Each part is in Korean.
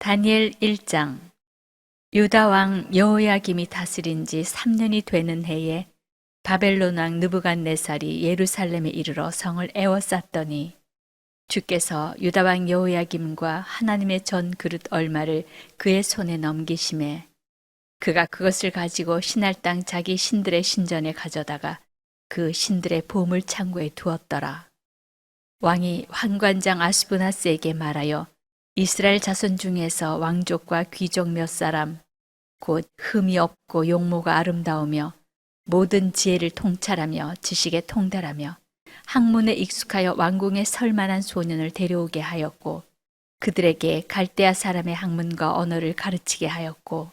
다니엘 1장. 유다 왕 여호야김이 다스린 지 3년이 되는 해에 바벨론 왕 느부갓네살이 예루살렘에 이르러 성을 에워쌌더니 주께서 유다 왕 여호야김과 하나님의 전 그릇 얼마를 그의 손에 넘기심에 그가 그것을 가지고 신할 땅 자기 신들의 신전에 가져다가 그 신들의 보물 창고에 두었더라. 왕이 환관장 아스부나스에게 말하여 이스라엘 자손 중에서 왕족과 귀족 몇 사람, 곧 흠이 없고 용모가 아름다우며 모든 지혜를 통찰하며 지식에 통달하며 학문에 익숙하여 왕궁에 설 만한 소년을 데려오게 하였고 그들에게 갈대아 사람의 학문과 언어를 가르치게 하였고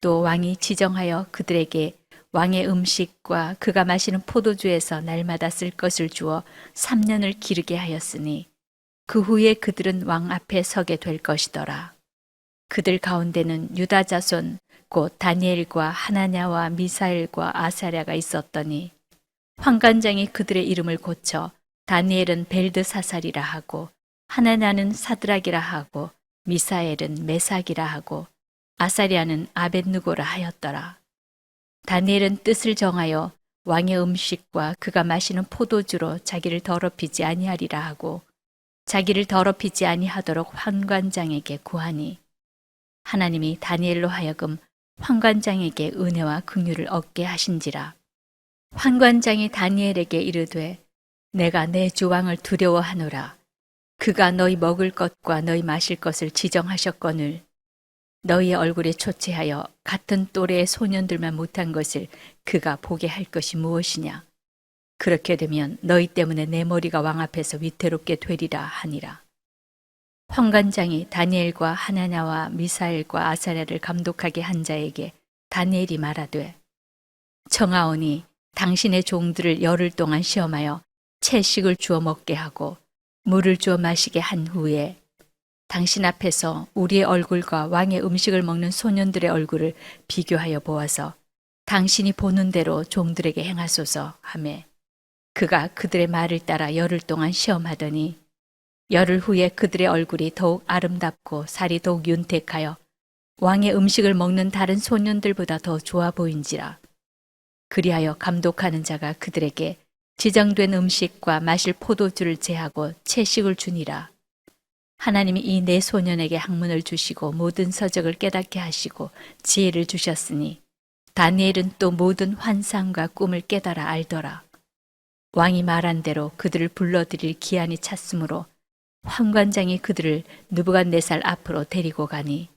또 왕이 지정하여 그들에게 왕의 음식과 그가 마시는 포도주에서 날마다 쓸 것을 주어 3년을 기르게 하였으니 그 후에 그들은 왕 앞에 서게 될 것이더라. 그들 가운데는 유다 자손 곧 다니엘과 하나냐와 미사엘과 아사랴가 있었더니 환관장이 그들의 이름을 고쳐 다니엘은 벨드사살이라 하고 하나냐는 사드락이라 하고 미사엘은 메삭이라 하고 아사랴는 아벳느고라 하였더라. 다니엘은 뜻을 정하여 왕의 음식과 그가 마시는 포도주로 자기를 더럽히지 아니하리라 하고 자기를 더럽히지 아니하도록 환관장에게 구하니 하나님이 다니엘로 하여금 환관장에게 은혜와 긍휼을 얻게 하신지라. 환관장이 다니엘에게 이르되 내가 내 주 왕을 두려워하노라. 그가 너희 먹을 것과 너희 마실 것을 지정하셨거늘 너희의 얼굴에 초췌하여 같은 또래의 소년들만 못한 것을 그가 보게 할 것이 무엇이냐. 그렇게 되면 너희 때문에 내 머리가 왕 앞에서 위태롭게 되리라 하니라. 환관장이 다니엘과 하나냐와 미사엘과 아사랴를 감독하게 한 자에게 다니엘이 말하되 청하오니 당신의 종들을 열흘 동안 시험하여 채식을 주어 먹게 하고 물을 주어 마시게 한 후에 당신 앞에서 우리의 얼굴과 왕의 음식을 먹는 소년들의 얼굴을 비교하여 보아서 당신이 보는 대로 종들에게 행하소서 하매 그가 그들의 말을 따라 열흘 동안 시험하더니 열흘 후에 그들의 얼굴이 더욱 아름답고 살이 더욱 윤택하여 왕의 음식을 먹는 다른 소년들보다 더 좋아 보인지라. 그리하여 감독하는 자가 그들에게 지정된 음식과 마실 포도주를 제하고 채식을 주니라. 하나님이 이 네 소년에게 학문을 주시고 모든 서적을 깨닫게 하시고 지혜를 주셨으니 다니엘은 또 모든 환상과 꿈을 깨달아 알더라. 왕이 말한 대로 그들을 불러들일 기한이 찼으므로 환관장이 그들을 느부갓네살 앞으로 데리고 가니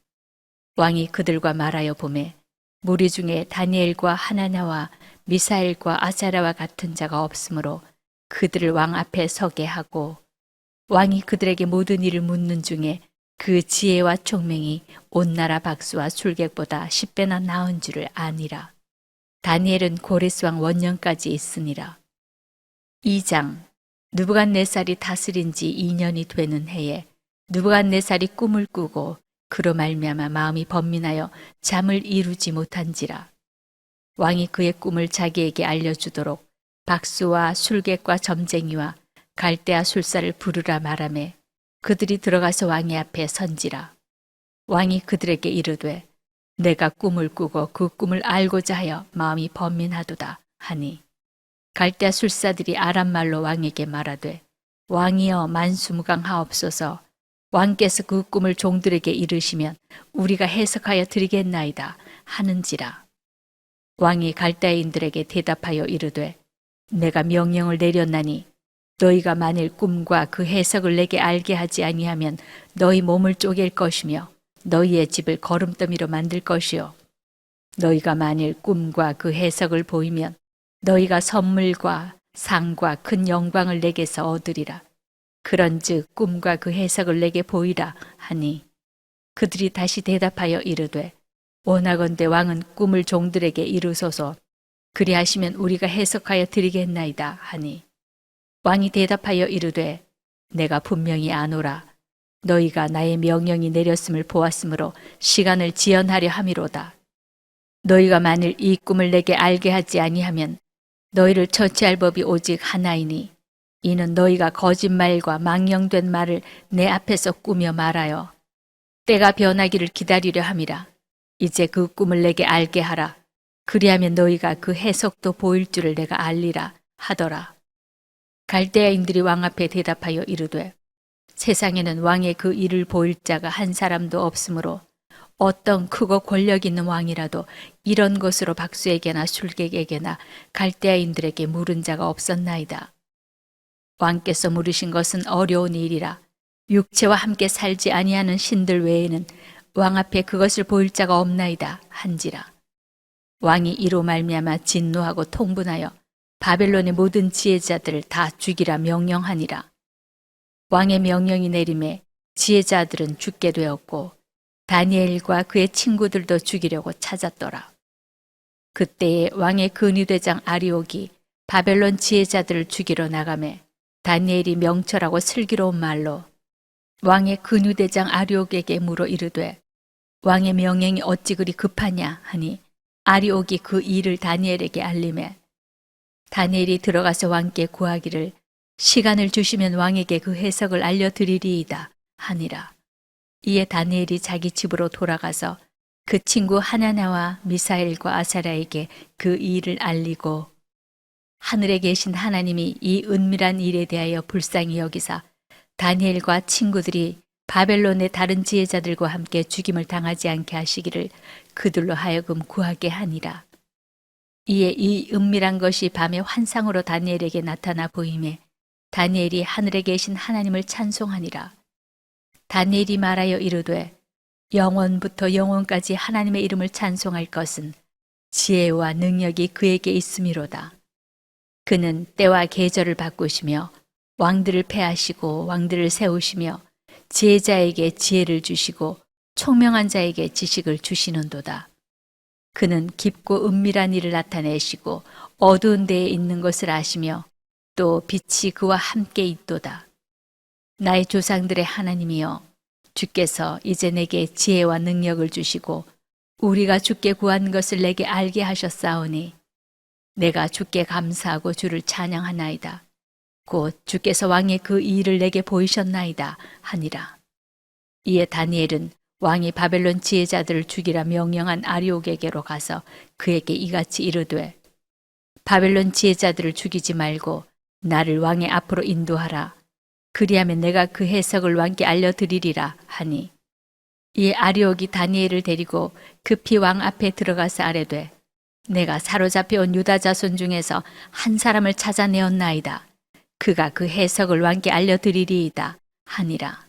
왕이 그들과 말하여 보매 무리 중에 다니엘과 하나냐와 미사엘과 아사랴와 같은 자가 없으므로 그들을 왕 앞에 서게 하고 왕이 그들에게 모든 일을 묻는 중에 그 지혜와 총명이 온 나라 박수와 술객보다 10배나 나은 줄을 아니라. 다니엘은 고레스 왕 원년까지 있으니라. 2장. 느부갓네살이 다스린 지 2년이 되는 해에 느부갓네살이 꿈을 꾸고 그로 말미암아 마음이 번민하여 잠을 이루지 못한지라. 왕이 그의 꿈을 자기에게 알려주도록 박수와 술객과 점쟁이와 갈대아 술사를 부르라 말하매 그들이 들어가서 왕의 앞에 선지라. 왕이 그들에게 이르되 내가 꿈을 꾸고 그 꿈을 알고자 하여 마음이 번민하도다 하니 갈대아 술사들이 아람말로 왕에게 말하되 왕이여 만수무강하옵소서. 왕께서 그 꿈을 종들에게 이르시면 우리가 해석하여 드리겠나이다 하는지라. 왕이 갈대아인들에게 대답하여 이르되 내가 명령을 내렸나니 너희가 만일 꿈과 그 해석을 내게 알게 하지 아니하면 너희 몸을 쪼갤 것이며 너희의 집을 거름더미로 만들 것이요 너희가 만일 꿈과 그 해석을 보이면 너희가 선물과 상과 큰 영광을 내게서 얻으리라. 그런즉 꿈과 그 해석을 내게 보이라 하니 그들이 다시 대답하여 이르되 원하건대 왕은 꿈을 종들에게 이루소서. 그리하시면 우리가 해석하여 드리겠나이다 하니 왕이 대답하여 이르되 내가 분명히 아노라. 너희가 나의 명령이 내렸음을 보았으므로 시간을 지연하려 함이로다. 너희가 만일 이 꿈을 내게 알게 하지 아니하면 너희를 처치할 법이 오직 하나이니 이는 너희가 거짓말과 망령된 말을 내 앞에서 꾸며 말하여 때가 변하기를 기다리려 함이라. 이제 그 꿈을 내게 알게 하라. 그리하면 너희가 그 해석도 보일 줄을 내가 알리라 하더라. 갈대아인들이 왕 앞에 대답하여 이르되 세상에는 왕의 그 일을 보일 자가 한 사람도 없으므로 어떤 크고 권력 있는 왕이라도 이런 것으로 박수에게나 술객에게나 갈대아인들에게 물은 자가 없었나이다. 왕께서 물으신 것은 어려운 일이라. 육체와 함께 살지 아니하는 신들 외에는 왕 앞에 그것을 보일 자가 없나이다 한지라. 왕이 이로 말미암아 진노하고 통분하여 바벨론의 모든 지혜자들을 다 죽이라 명령하니라. 왕의 명령이 내림에 지혜자들은 죽게 되었고 다니엘과 그의 친구들도 죽이려고 찾았더라. 그때에 왕의 근위대장 아리옥이 바벨론 지혜자들을 죽이러 나가매 다니엘이 명철하고 슬기로운 말로 왕의 근위대장 아리옥에게 물어 이르되 왕의 명령이 어찌 그리 급하냐 하니 아리옥이 그 일을 다니엘에게 알림해 다니엘이 들어가서 왕께 구하기를 시간을 주시면 왕에게 그 해석을 알려드리리이다 하니라. 이에 다니엘이 자기 집으로 돌아가서 그 친구 하나나와 미사엘과 아사랴에게 그 일을 알리고 하늘에 계신 하나님이 이 은밀한 일에 대하여 불쌍히 여기사 다니엘과 친구들이 바벨론의 다른 지혜자들과 함께 죽임을 당하지 않게 하시기를 그들로 하여금 구하게 하니라. 이에 이 은밀한 것이 밤의 환상으로 다니엘에게 나타나 보임에 다니엘이 하늘에 계신 하나님을 찬송하니라. 다니엘이 말하여 이르되 영원부터 영원까지 하나님의 이름을 찬송할 것은 지혜와 능력이 그에게 있음이로다. 그는 때와 계절을 바꾸시며 왕들을 패하시고 왕들을 세우시며 지혜자에게 지혜를 주시고 총명한 자에게 지식을 주시는도다. 그는 깊고 은밀한 일을 나타내시고 어두운 데에 있는 것을 아시며 또 빛이 그와 함께 있도다. 나의 조상들의 하나님이여 주께서 이제 내게 지혜와 능력을 주시고 우리가 주께 구한 것을 내게 알게 하셨사오니 내가 주께 감사하고 주를 찬양하나이다. 곧 주께서 왕의 그 일을 내게 보이셨나이다 하니라. 이에 다니엘은 왕이 바벨론 지혜자들을 죽이라 명령한 아리옥에게로 가서 그에게 이같이 이르되 바벨론 지혜자들을 죽이지 말고 나를 왕의 앞으로 인도하라. 그리하면 내가 그 해석을 왕께 알려드리리라 하니 이에 아리옥이 다니엘을 데리고 급히 왕 앞에 들어가서 아뢰되 내가 사로잡혀온 유다 자손 중에서 한 사람을 찾아내었나이다. 그가 그 해석을 왕께 알려드리리이다 하니라.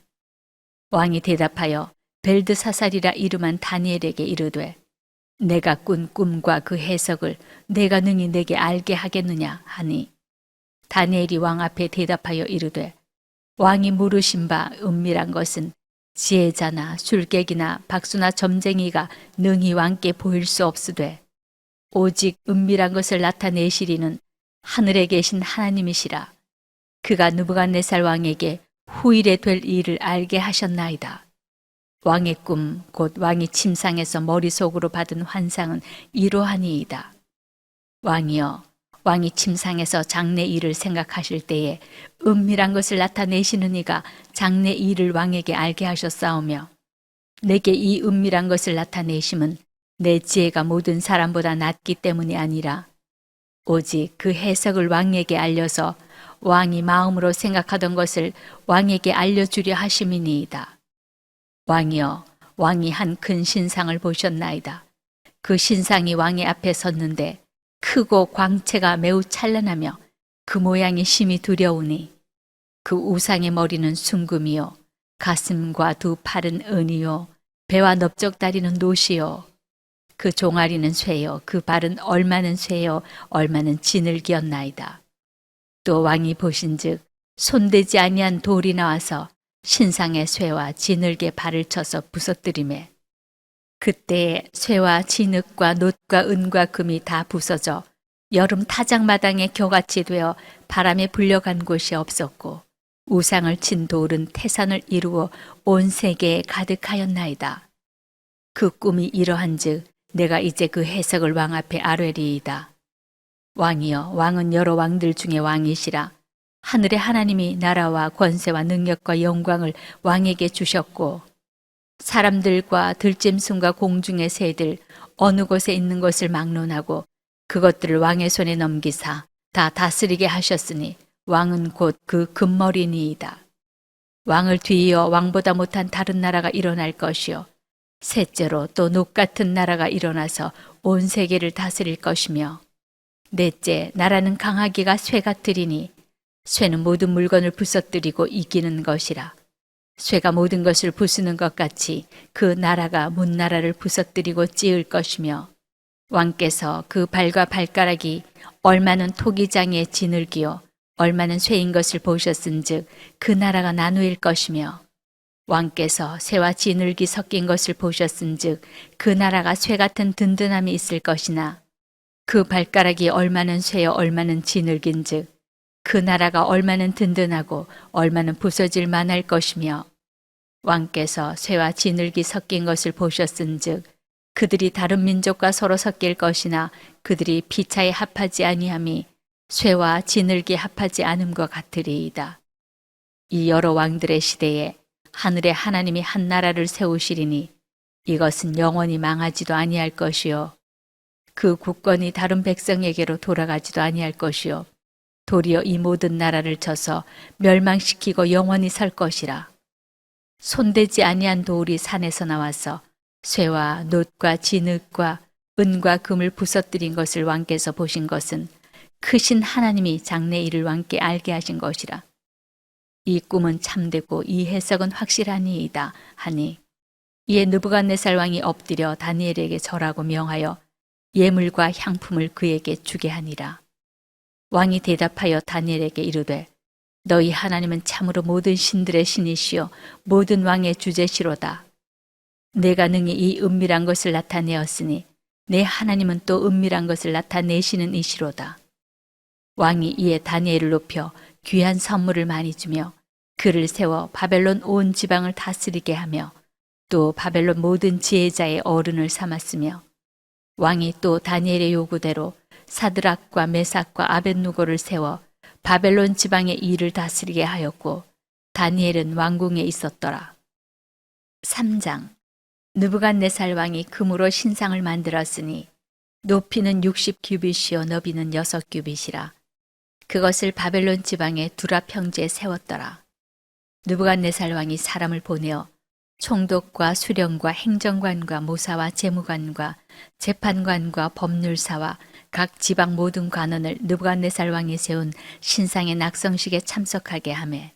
왕이 대답하여 벨드사살이라 이름한 다니엘에게 이르되 내가 꾼 꿈과 그 해석을 내가 능히 내게 알게 하겠느냐 하니 다니엘이 왕 앞에 대답하여 이르되 왕이 물으신 바 은밀한 것은 지혜자나 술객이나 박수나 점쟁이가 능히 왕께 보일 수 없으되 오직 은밀한 것을 나타내시리는 하늘에 계신 하나님이시라. 그가 느부갓네살 왕에게 후일에 될 일을 알게 하셨나이다. 왕의 꿈 곧 왕이 침상에서 머릿속으로 받은 환상은 이러하니이다. 왕이여 왕이 침상에서 장래 일을 생각하실 때에 은밀한 것을 나타내시는 이가 장래 일을 왕에게 알게 하셨사오며 내게 이 은밀한 것을 나타내심은 내 지혜가 모든 사람보다 낫기 때문이 아니라 오직 그 해석을 왕에게 알려서 왕이 마음으로 생각하던 것을 왕에게 알려주려 하심이니이다. 왕이여 왕이 한 큰 신상을 보셨나이다. 그 신상이 왕의 앞에 섰는데 크고 광채가 매우 찬란하며 그 모양이 심히 두려우니 그 우상의 머리는 순금이요 가슴과 두 팔은 은이요 배와 넓적다리는 노시요 그 종아리는 쇠요 그 발은 얼마는 쇠요 얼마는 진을기었나이다. 또 왕이 보신즉 손대지 아니한 돌이 나와서 신상의 쇠와 진흙에 발을 쳐서 부서뜨리매 그때에 쇠와 진흙과 놋과 은과 금이 다 부서져 여름 타작마당에 겨같이 되어 바람에 불려간 곳이 없었고 우상을 친 돌은 태산을 이루어 온 세계에 가득하였나이다. 그 꿈이 이러한즉 내가 이제 그 해석을 왕 앞에 아뢰리이다. 왕이여 왕은 여러 왕들 중에 왕이시라. 하늘의 하나님이 나라와 권세와 능력과 영광을 왕에게 주셨고 사람들과 들짐승과 공중의 새들 어느 곳에 있는 것을 막론하고 그것들을 왕의 손에 넘기사 다 다스리게 하셨으니 왕은 곧 그 금머리니이다. 왕을 뒤이어 왕보다 못한 다른 나라가 일어날 것이요 셋째로 또 녹 같은 나라가 일어나서 온 세계를 다스릴 것이며 넷째 나라는 강하기가 쇠 같으리니 쇠는 모든 물건을 부서뜨리고 이기는 것이라. 쇠가 모든 것을 부수는 것 같이 그 나라가 문나라를 부서뜨리고 찌을 것이며 왕께서 그 발과 발가락이 얼마는 토기장에 지늘기요 얼마는 쇠인 것을 보셨은즉 그 나라가 나누일 것이며 왕께서 쇠와 지늘기 섞인 것을 보셨은즉 그 나라가 쇠 같은 든든함이 있을 것이나 그 발가락이 얼마는 쇠요 얼마는 지늘긴즉 그 나라가 얼마는 든든하고 얼마는 부서질 만할 것이며 왕께서 쇠와 지늘기 섞인 것을 보셨은즉 그들이 다른 민족과 서로 섞일 것이나 그들이 피차에 합하지 아니함이 쇠와 지늘기 합하지 않음과 같으리이다. 이 여러 왕들의 시대에 하늘의 하나님이 한 나라를 세우시리니 이것은 영원히 망하지도 아니할 것이요 그 국권이 다른 백성에게로 돌아가지도 아니할 것이요 도리어 이 모든 나라를 쳐서 멸망시키고 영원히 살 것이라. 손대지 아니한 돌이 산에서 나와서 쇠와 놋과 진흙과 은과 금을 부서뜨린 것을 왕께서 보신 것은 크신 하나님이 장래 일을 왕께 알게 하신 것이라. 이 꿈은 참되고 이 해석은 확실하니이다 하니 이에 느부갓네살 왕이 엎드려 다니엘에게 절하고 명하여 예물과 향품을 그에게 주게 하니라. 왕이 대답하여 다니엘에게 이르되 너희 하나님은 참으로 모든 신들의 신이시요 모든 왕의 주제시로다. 내가 능히 이 은밀한 것을 나타내었으니 내 하나님은 또 은밀한 것을 나타내시는 이시로다. 왕이 이에 다니엘을 높여 귀한 선물을 많이 주며 그를 세워 바벨론 온 지방을 다스리게 하며 또 바벨론 모든 지혜자의 어른을 삼았으며 왕이 또 다니엘의 요구대로 사드락과 메삭과 아벳누고를 세워 바벨론 지방의 일을 다스리게 하였고 다니엘은 왕궁에 있었더라. 3장 느부갓네살 왕이 금으로 신상을 만들었으니 높이는 60규빗이요 너비는 6규빗이라. 그것을 바벨론 지방의 두라 평지에 세웠더라. 느부갓네살 왕이 사람을 보내어 총독과 수령과 행정관과 모사와 재무관과 재판관과 법률사와 각 지방 모든 관원을 느부갓네살 왕이 세운 신상의 낙성식에 참석하게 하매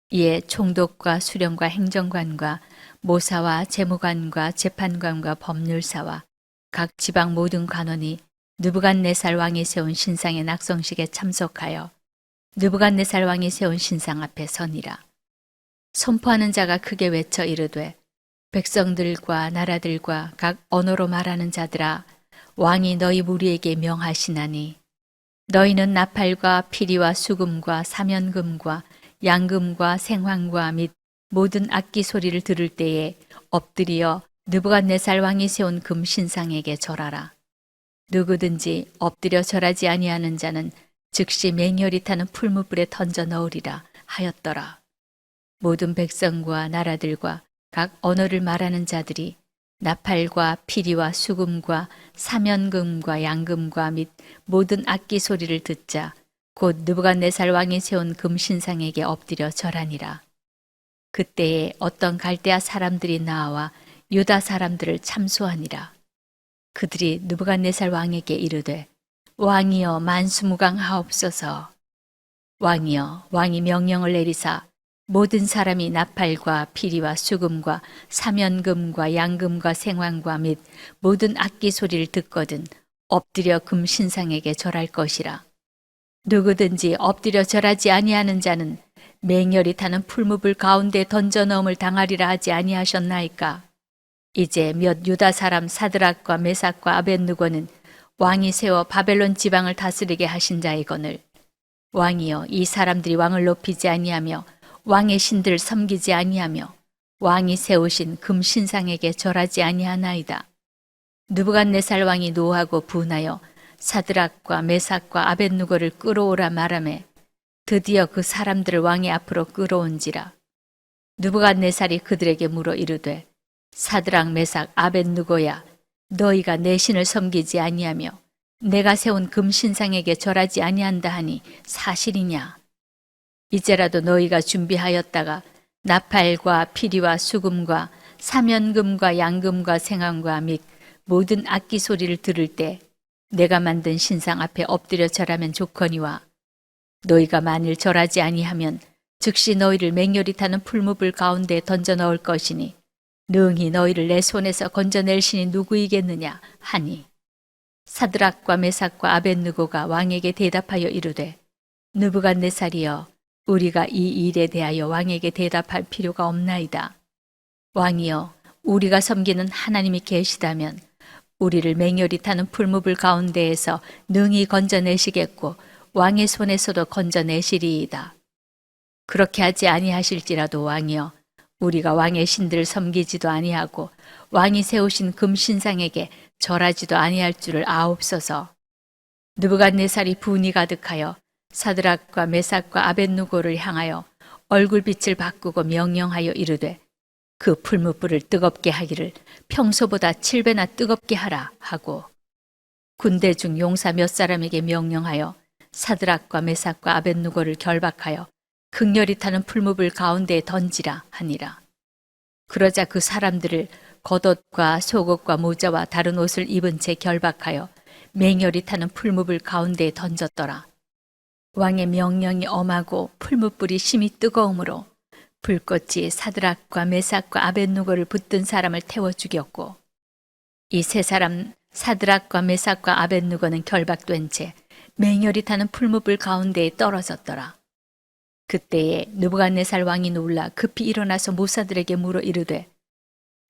이에 총독과 수령과 행정관과 모사와 재무관과 재판관과 법률사와 각 지방 모든 관원이 느부갓네살 왕이 세운 신상의 낙성식에 참석하여 느부갓네살 왕이 세운 신상 앞에 서니라. 선포하는 자가 크게 외쳐 이르되 백성들과 나라들과 각 언어로 말하는 자들아 왕이 너희 무리에게 명하시나니 너희는 나팔과 피리와 수금과 사면금과 양금과 생황과 및 모든 악기 소리를 들을 때에 엎드려 느부갓네살 왕이 세운 금 신상에게 절하라. 누구든지 엎드려 절하지 아니하는 자는 즉시 맹렬히 타는 풀무불에 던져 넣으리라 하였더라. 모든 백성과 나라들과 각 언어를 말하는 자들이 나팔과 피리와 수금과 사면금과 양금과 및 모든 악기 소리를 듣자 곧 느부갓네살 왕이 세운 금 신상에게 엎드려 절하니라. 그때에 어떤 갈대아 사람들이 나와 유다 사람들을 참소하니라. 그들이 느부갓네살 왕에게 이르되 왕이여 만수무강하옵소서. 왕이여 왕이 명령을 내리사 모든 사람이 나팔과 피리와 수금과 사면금과 양금과 생황과 및 모든 악기 소리를 듣거든 엎드려 금 신상에게 절할 것이라. 누구든지 엎드려 절하지 아니하는 자는 맹렬히 타는 풀무불 가운데 던져 넣음을 당하리라 하지 아니하셨나이까. 이제 몇 유다 사람 사드락과 메삭과 아벳누고는 왕이 세워 바벨론 지방을 다스리게 하신 자이거늘 왕이여 이 사람들이 왕을 높이지 아니하며 왕의 신들을 섬기지 아니하며 왕이 세우신 금 신상에게 절하지 아니하나이다. 느부갓네살 왕이 노하고 분하여 사드락과 메삭과 아벳누고를 끌어오라 말하매 드디어 그 사람들을 왕의 앞으로 끌어온지라. 느부갓네살이 그들에게 물어 이르되 사드락 메삭 아벳느고야, 너희가 내 신을 섬기지 아니하며 내가 세운 금신상에게 절하지 아니한다 하니 사실이냐? 이제라도 너희가 준비하였다가 나팔과 피리와 수금과 사면금과 양금과 생황과 및 모든 악기 소리를 들을 때 내가 만든 신상 앞에 엎드려 절하면 좋거니와, 너희가 만일 절하지 아니하면 즉시 너희를 맹렬히 타는 풀무불 가운데 던져 넣을 것이니 능히 너희를 내 손에서 건져낼 신이 누구이겠느냐 하니, 사드락과 메삭과 아벳느고가 왕에게 대답하여 이르되, 느부갓네살이여, 우리가 이 일에 대하여 왕에게 대답할 필요가 없나이다. 왕이여, 우리가 섬기는 하나님이 계시다면 우리를 맹렬히 타는 풀무불 가운데에서 능히 건져내시겠고 왕의 손에서도 건져내시리이다. 그렇게 하지 아니하실지라도 왕이여, 우리가 왕의 신들을 섬기지도 아니하고 왕이 세우신 금신상에게 절하지도 아니할 줄을 아옵소서. 느부갓네살이 분이 가득하여 사드락과 메삭과 아벳느고를 향하여 얼굴빛을 바꾸고 명령하여 이르되, 그 풀무불을 뜨겁게 하기를 평소보다 7배나 뜨겁게 하라 하고, 군대 중 용사 몇 사람에게 명령하여 사드락과 메삭과 아벳느고를 결박하여 극렬히 타는 풀무불 가운데에 던지라 하니라. 그러자 그 사람들을 겉옷과 속옷과 모자와 다른 옷을 입은 채 결박하여 맹렬히 타는 풀무불 가운데에 던졌더라. 왕의 명령이 엄하고 풀무불이 심히 뜨거움으로 불꽃이 사드락과 메삭과 아벳느고를 붙든 사람을 태워 죽였고, 이 세 사람 사드락과 메삭과 아벳느고는 결박된 채 맹렬히 타는 풀무불 가운데에 떨어졌더라. 그때에 느부갓네살 왕이 놀라 급히 일어나서 모사들에게 물어 이르되,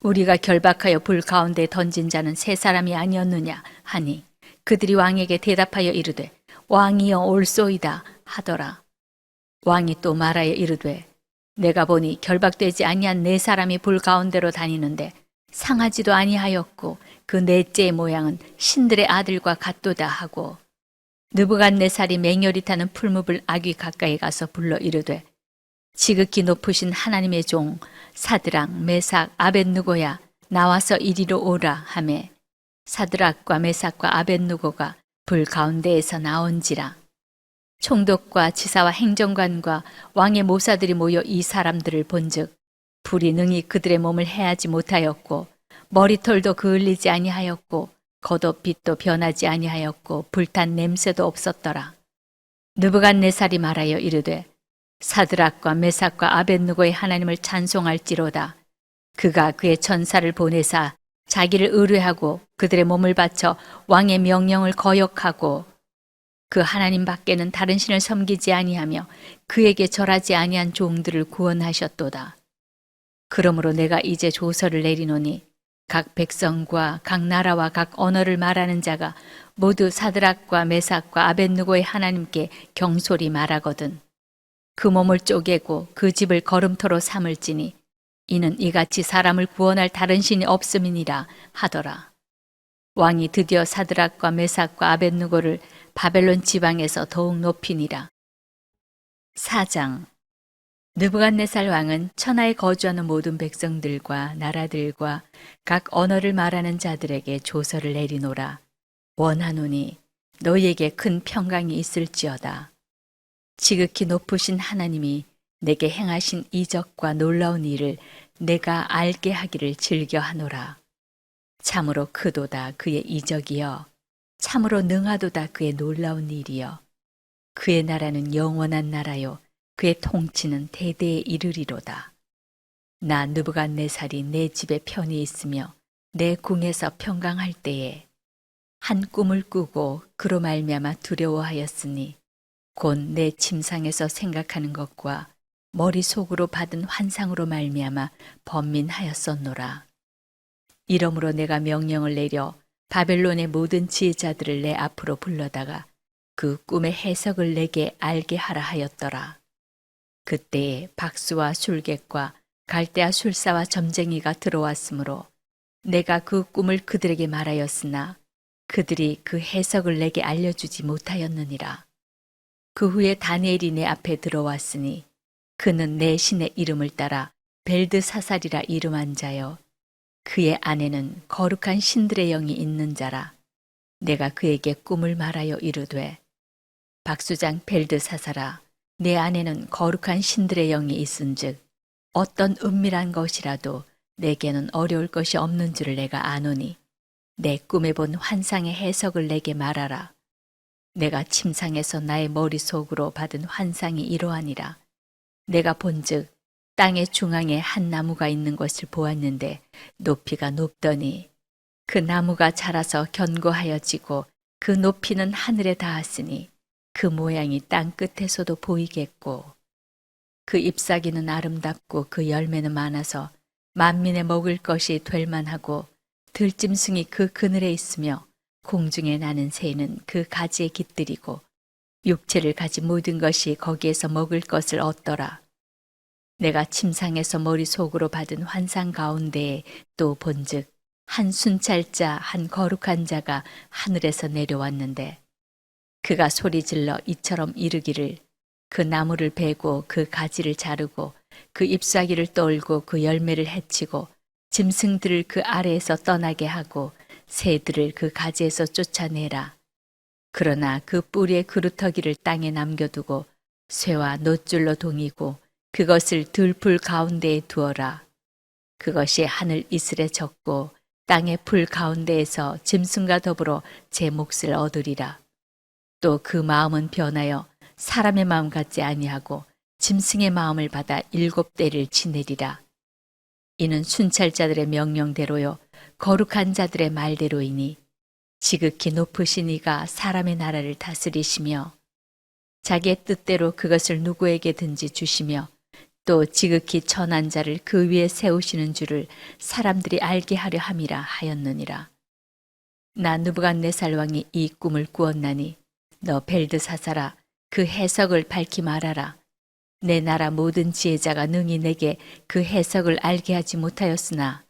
우리가 결박하여 불 가운데 던진 자는 세 사람이 아니었느냐 하니, 그들이 왕에게 대답하여 이르되, 왕이여 옳소이다 하더라. 왕이 또 말하여 이르되, 내가 보니 결박되지 아니한 네 사람이 불 가운데로 다니는데 상하지도 아니하였고 그 넷째의 모양은 신들의 아들과 같도다 하고, 느부갓네살이 맹렬히 타는 풀무불 아귀 가까이 가서 불러 이르되, 지극히 높으신 하나님의 종 사드락 메삭 아벳느고야, 나와서 이리로 오라 하매, 사드락과 메삭과 아벳느고가 불 가운데에서 나온지라. 총독과 지사와 행정관과 왕의 모사들이 모여 이 사람들을 본즉 불이 능히 그들의 몸을 해하지 못하였고 머리털도 그을리지 아니하였고 겉옷빛도 변하지 아니하였고 불탄 냄새도 없었더라. 느부갓네살이 말하여 이르되, 사드락과 메삭과 아벳느고의 하나님을 찬송할지로다. 그가 그의 천사를 보내사 자기를 의뢰하고 그들의 몸을 바쳐 왕의 명령을 거역하고 그 하나님 밖에는 다른 신을 섬기지 아니하며 그에게 절하지 아니한 종들을 구원하셨도다. 그러므로 내가 이제 조서를 내리노니 각 백성과 각 나라와 각 언어를 말하는 자가 모두 사드락과 메삭과 아벳느고의 하나님께 경솔히 말하거든. 그 몸을 쪼개고 그 집을 거름토로 삼을지니 이는 이같이 사람을 구원할 다른 신이 없음이니라 하더라. 왕이 드디어 사드락과 메삭과 아벳느고를 바벨론 지방에서 더욱 높이니라. 4장. 느부갓네살 왕은 천하에 거주하는 모든 백성들과 나라들과 각 언어를 말하는 자들에게 조서를 내리노라. 원하노니 너희에게 큰 평강이 있을지어다. 지극히 높으신 하나님이 내게 행하신 이적과 놀라운 일을 내가 알게 하기를 즐겨하노라. 참으로 크도다 그의 이적이여, 참으로 능하도다 그의 놀라운 일이여. 그의 나라는 영원한 나라요, 그의 통치는 대대에 이르리로다. 나 느부갓네살이 내 집에 편히 있으며 내 궁에서 평강할 때에 한 꿈을 꾸고 그로 말미암아 두려워하였으니 곧 내 침상에서 생각하는 것과 머릿속으로 받은 환상으로 말미암아 번민하였었노라. 이러므로 내가 명령을 내려 바벨론의 모든 지혜자들을 내 앞으로 불러다가 그 꿈의 해석을 내게 알게 하라 하였더라. 그때에 박수와 술객과 갈대아 술사와 점쟁이가 들어왔으므로 내가 그 꿈을 그들에게 말하였으나 그들이 그 해석을 내게 알려주지 못하였느니라. 그 후에 다니엘이 내 앞에 들어왔으니 그는 내 신의 이름을 따라 벨드사살이라 이름한 자요, 그의 안에는 거룩한 신들의 영이 있는 자라. 내가 그에게 꿈을 말하여 이르되 박수장 벨드사사라, 내 안에는 거룩한 신들의 영이 있은즉 어떤 은밀한 것이라도 내게는 어려울 것이 없는 줄을 내가 아노니 내 꿈에 본 환상의 해석을 내게 말하라. 내가 침상에서 나의 머릿속으로 받은 환상이 이러하니라. 내가 본즉 땅의 중앙에 한 나무가 있는 것을 보았는데 높이가 높더니 그 나무가 자라서 견고하여지고 그 높이는 하늘에 닿았으니 그 모양이 땅 끝에서도 보이겠고 그 잎사귀는 아름답고 그 열매는 많아서 만민의 먹을 것이 될 만하고 들짐승이 그 그늘에 있으며 공중에 나는 새는 그 가지에 깃들이고 육체를 가진 모든 것이 거기에서 먹을 것을 얻더라. 내가 침상에서 머릿속으로 받은 환상 가운데에 또 본즉 한 순찰자 한 거룩한 자가 하늘에서 내려왔는데 그가 소리질러 이처럼 이르기를 그 나무를 베고 그 가지를 자르고 그 잎사귀를 떨고 그 열매를 해치고 짐승들을 그 아래에서 떠나게 하고 새들을 그 가지에서 쫓아내라. 그러나 그 뿌리의 그루터기를 땅에 남겨두고 쇠와 놋줄로 동이고 그것을 들풀 가운데에 두어라. 그것이 하늘 이슬에 젖고 땅의 풀 가운데에서 짐승과 더불어 제 몫을 얻으리라. 또 그 마음은 변하여 사람의 마음 같지 아니하고 짐승의 마음을 받아 7대를 지내리라. 이는 순찰자들의 명령대로요 거룩한 자들의 말대로이니 지극히 높으신 이가 사람의 나라를 다스리시며 자기의 뜻대로 그것을 누구에게든지 주시며 또 지극히 천한 자를 그 위에 세우시는 줄을 사람들이 알게 하려 함이라 하였느니라. 나 느부갓네살 왕이 이 꿈을 꾸었나니 너 벨드사사라, 그 해석을 밝히 말하라. 내 나라 모든 지혜자가 능히 내게 그 해석을 알게 하지 못하였으나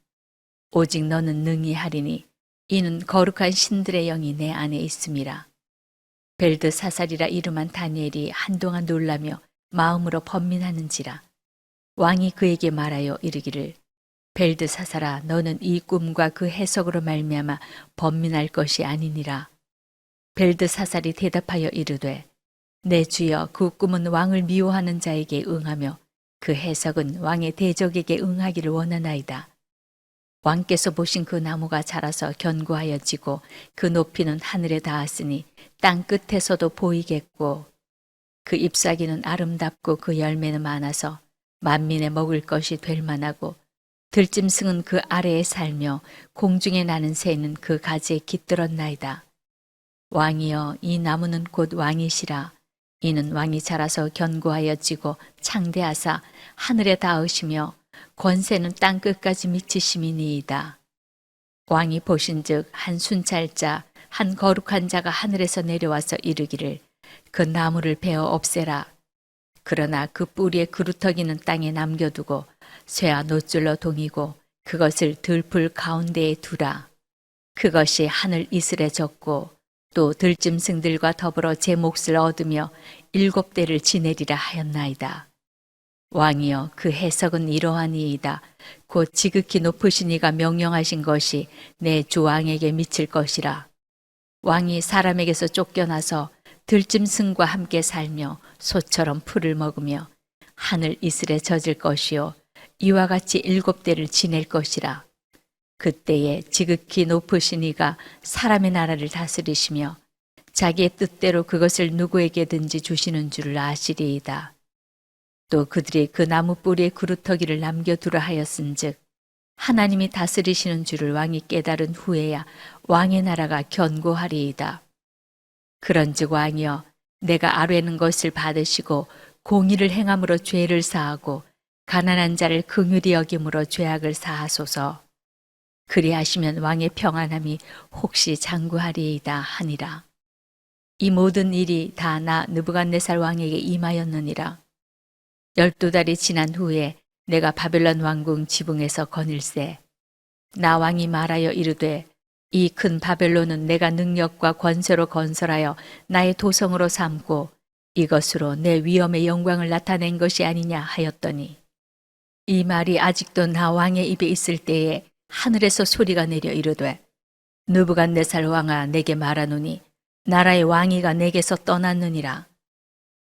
오직 너는 능히 하리니 이는 거룩한 신들의 영이 내 안에 있음이라. 벨드사살이라 이름한 다니엘이 한동안 놀라며 마음으로 번민하는지라. 왕이 그에게 말하여 이르기를 벨드사살아, 너는 이 꿈과 그 해석으로 말미암아 번민할 것이 아니니라. 벨드사살이 대답하여 이르되 내 주여, 그 꿈은 왕을 미워하는 자에게 응하며 그 해석은 왕의 대적에게 응하기를 원하나이다. 왕께서 보신 그 나무가 자라서 견고하여지고 그 높이는 하늘에 닿았으니 땅 끝에서도 보이겠고 그 잎사귀는 아름답고 그 열매는 많아서 만민의 먹을 것이 될 만하고 들짐승은 그 아래에 살며 공중에 나는 새는 그 가지에 깃들었나이다. 왕이여, 이 나무는 곧 왕이시라. 이는 왕이 자라서 견고하여지고 창대하사 하늘에 닿으시며 권세는 땅 끝까지 미치심이니이다. 왕이 보신즉 한 순찰자 한 거룩한 자가 하늘에서 내려와서 이르기를 그 나무를 베어 없애라. 그러나 그 뿌리의 그루터기는 땅에 남겨두고 쇠와 놋줄로 동이고 그것을 들풀 가운데에 두라. 그것이 하늘 이슬에 젖고 또 들짐승들과 더불어 제 몫을 얻으며 7대를 지내리라 하였나이다. 왕이여, 그 해석은 이러하니이다. 곧 지극히 높으신 이가 명령하신 것이 내 주 왕에게 미칠 것이라. 왕이 사람에게서 쫓겨나서 들짐승과 함께 살며 소처럼 풀을 먹으며 하늘 이슬에 젖을 것이요 이와 같이 7대를 지낼 것이라. 그때에 지극히 높으신 이가 사람의 나라를 다스리시며 자기의 뜻대로 그것을 누구에게든지 주시는 줄을 아시리이다. 또 그들이 그 나무 뿌리에 그루터기를 남겨두라 하였은즉 하나님이 다스리시는 줄을 왕이 깨달은 후에야 왕의 나라가 견고하리이다. 그런즉 왕이여, 내가 아뢰는 것을 받으시고 공의를 행함으로 죄를 사하고 가난한 자를 긍휼히 여김으로 죄악을 사하소서. 그리하시면 왕의 평안함이 혹시 장구하리이다 하니라. 이 모든 일이 다 나 느부갓네살 왕에게 임하였느니라. 12달이 지난 후에 내가 바벨론 왕궁 지붕에서 거닐세. 나 왕이 말하여 이르되 이 큰 바벨론은 내가 능력과 권세로 건설하여 나의 도성으로 삼고 이것으로 내 위엄의 영광을 나타낸 것이 아니냐 하였더니 이 말이 아직도 나 왕의 입에 있을 때에 하늘에서 소리가 내려 이르되 느부갓네살 왕아 내게 말하노니 나라의 왕위가 내게서 떠났느니라.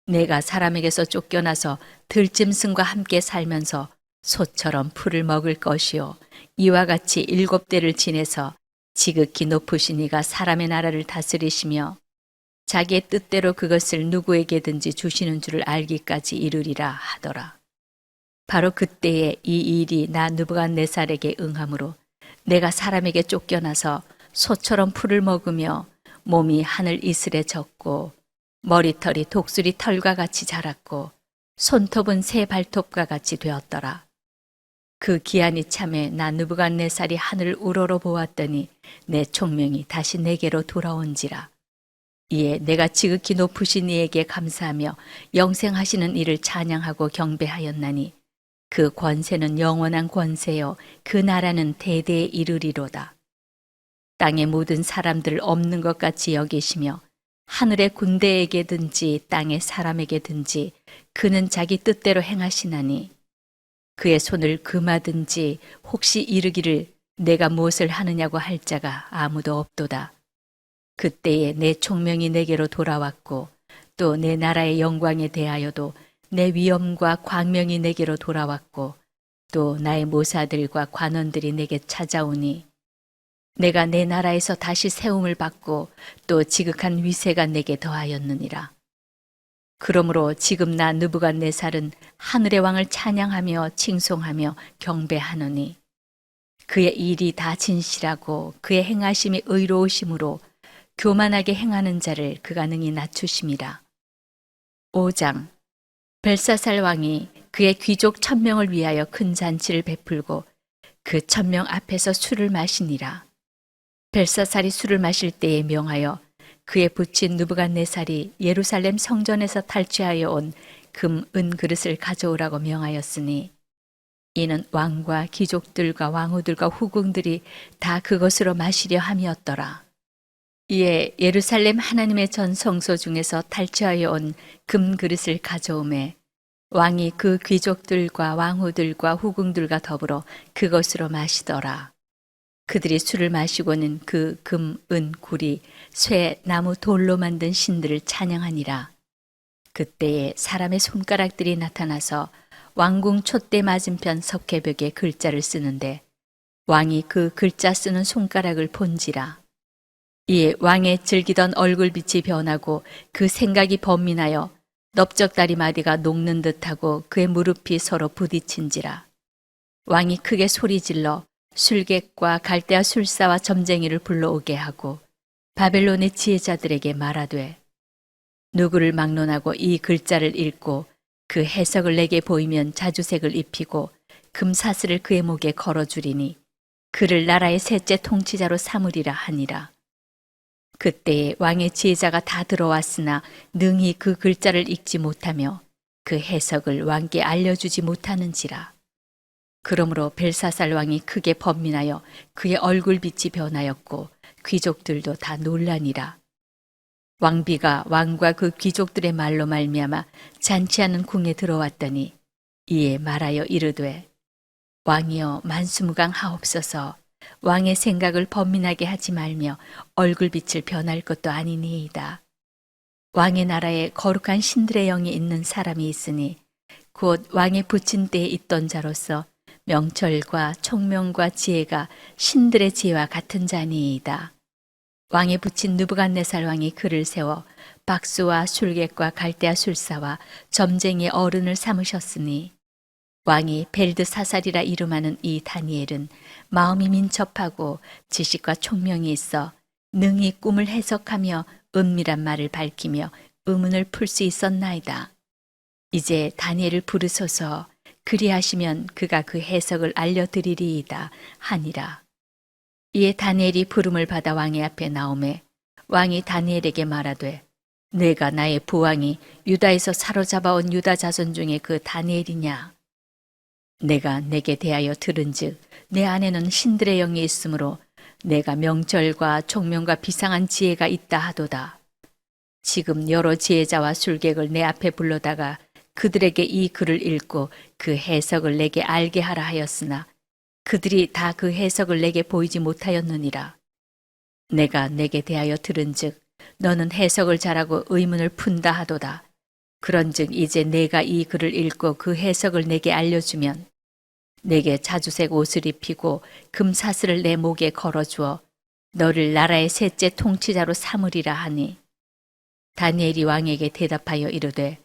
내가 사람에게서 쫓겨나서 들짐승과 함께 살면서 소처럼 풀을 먹을 것이요 이와 같이 7대를 지내서 지극히 높으신 이가 사람의 나라를 다스리시며 자기의 뜻대로 그것을 누구에게든지 주시는 줄을 알기까지 이르리라 하더라. 바로 그때에 이 일이 나 느부갓네살에게 응함으로 내가 사람에게 쫓겨나서 소처럼 풀을 먹으며 몸이 하늘 이슬에 젖고 머리털이 독수리 털과 같이 자랐고 손톱은 새 발톱과 같이 되었더라. 그 기한이 참에 나 느부갓네살이 하늘을 우러러 보았더니 내 총명이 다시 내게로 돌아온지라. 이에 내가 지극히 높으신 이에게 감사하며 영생하시는 이를 찬양하고 경배하였나니 그 권세는 영원한 권세요 그 나라는 대대에 이르리로다. 땅의 모든 사람들을 없는 것 같이 여기시며 하늘의 군대에게든지 땅의 사람에게든지 그는 자기 뜻대로 행하시나니 그의 손을 금하든지 혹시 이르기를 내가 무엇을 하느냐고 할 자가 아무도 없도다. 그때에 내 총명이 내게로 돌아왔고 또 내 나라의 영광에 대하여도 내 위엄과 광명이 내게로 돌아왔고 또 나의 모사들과 관원들이 내게 찾아오니 내가 내 나라에서 다시 세움을 받고 또 지극한 위세가 내게 더하였느니라. 그러므로 지금 나 느부갓네살은 하늘의 왕을 찬양하며 칭송하며 경배하노니 그의 일이 다 진실하고 그의 행하심이 의로우심으로 교만하게 행하는 자를 그가 능히 낮추심이라. 5장 벨사살 왕이 그의 귀족 1000명을 위하여 큰 잔치를 베풀고 그 1000명 앞에서 술을 마시니라. 벨사살이 술을 마실 때에 명하여 그의 부친 느부갓네살이 예루살렘 성전에서 탈취하여 온 금, 은 그릇을 가져오라고 명하였으니 이는 왕과 귀족들과 왕후들과 후궁들이 다 그것으로 마시려 함이었더라. 이에 예루살렘 하나님의 전 성소 중에서 탈취하여 온 금 그릇을 가져오매 왕이 그 귀족들과 왕후들과 후궁들과 더불어 그것으로 마시더라. 그들이 술을 마시고는 그 금, 은, 구리, 쇠, 나무, 돌로 만든 신들을 찬양하니라. 그때에 사람의 손가락들이 나타나서 왕궁 촛대 맞은편 석회벽에 글자를 쓰는데 왕이 그 글자 쓰는 손가락을 본지라. 이에 왕의 즐기던 얼굴빛이 변하고 그 생각이 번민하여 넓적다리 마디가 녹는 듯하고 그의 무릎이 서로 부딪힌지라. 왕이 크게 소리질러 술객과 갈대아 술사와 점쟁이를 불러오게 하고 바벨론의 지혜자들에게 말하되 누구를 막론하고 이 글자를 읽고 그 해석을 내게 보이면 자주색을 입히고 금사슬을 그의 목에 걸어주리니 그를 나라의 셋째 통치자로 삼으리라 하니라. 그때에 왕의 지혜자가 다 들어왔으나 능히 그 글자를 읽지 못하며 그 해석을 왕께 알려주지 못하는지라. 그러므로 벨사살 왕이 크게 번민하여 그의 얼굴빛이 변하였고 귀족들도 다 놀라니라. 왕비가 왕과 그 귀족들의 말로 말미암아 잔치하는 궁에 들어왔더니 이에 말하여 이르되 왕이여 만수무강하옵소서. 왕의 생각을 번민하게 하지 말며 얼굴빛을 변할 것도 아니니이다. 왕의 나라에 거룩한 신들의 영이 있는 사람이 있으니 곧 왕의 부친 때에 있던 자로서 명철과 총명과 지혜가 신들의 지혜와 같은 자니이다. 왕의 부친 느부갓네살 왕이 그를 세워 박수와 술객과 갈대아 술사와 점쟁이의 어른을 삼으셨으니 왕이 벨드사살이라 이름하는 이 다니엘은 마음이 민첩하고 지식과 총명이 있어 능히 꿈을 해석하며 은밀한 말을 밝히며 의문을 풀 수 있었나이다. 이제 다니엘을 부르소서. 그리하시면 그가 그 해석을 알려드리리이다 하니라. 이에 다니엘이 부름을 받아 왕의 앞에 나오매 왕이 다니엘에게 말하되 내가 나의 부왕이 유다에서 사로잡아온 유다 자손 중에 그 다니엘이냐? 내가 내게 대하여 들은즉 내 안에는 신들의 영이 있으므로 내가 명철과 총명과 비상한 지혜가 있다 하도다. 지금 여러 지혜자와 술객을 내 앞에 불러다가 그들에게 이 글을 읽고 그 해석을 내게 알게 하라 하였으나 그들이 다 그 해석을 내게 보이지 못하였느니라. 내가 내게 대하여 들은즉 너는 해석을 잘하고 의문을 푼다 하도다. 그런즉 이제 내가 이 글을 읽고 그 해석을 내게 알려주면 내게 자주색 옷을 입히고 금사슬을 내 목에 걸어주어 너를 나라의 셋째 통치자로 삼으리라 하니 다니엘이 왕에게 대답하여 이르되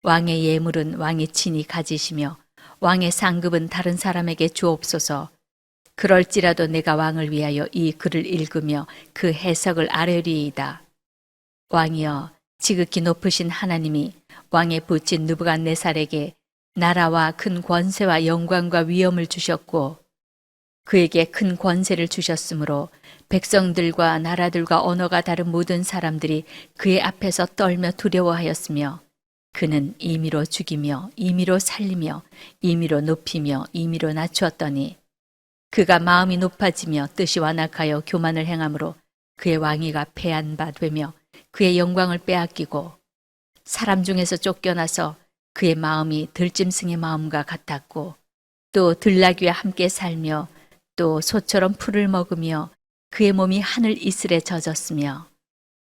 왕의 예물은 왕이 친히 가지시며 왕의 상급은 다른 사람에게 주옵소서. 그럴지라도 내가 왕을 위하여 이 글을 읽으며 그 해석을 아뢰리이다. 왕이여, 지극히 높으신 하나님이 왕의 부친 느부갓네살에게 나라와 큰 권세와 영광과 위엄을 주셨고 그에게 큰 권세를 주셨으므로 백성들과 나라들과 언어가 다른 모든 사람들이 그의 앞에서 떨며 두려워하였으며 그는 임의로 죽이며 임의로 살리며 임의로 높이며 임의로 낮추었더니 그가 마음이 높아지며 뜻이 완악하여 교만을 행함으로 그의 왕위가 패한 바 되며 그의 영광을 빼앗기고 사람 중에서 쫓겨나서 그의 마음이 들짐승의 마음과 같았고 또 들나귀와 함께 살며 또 소처럼 풀을 먹으며 그의 몸이 하늘 이슬에 젖었으며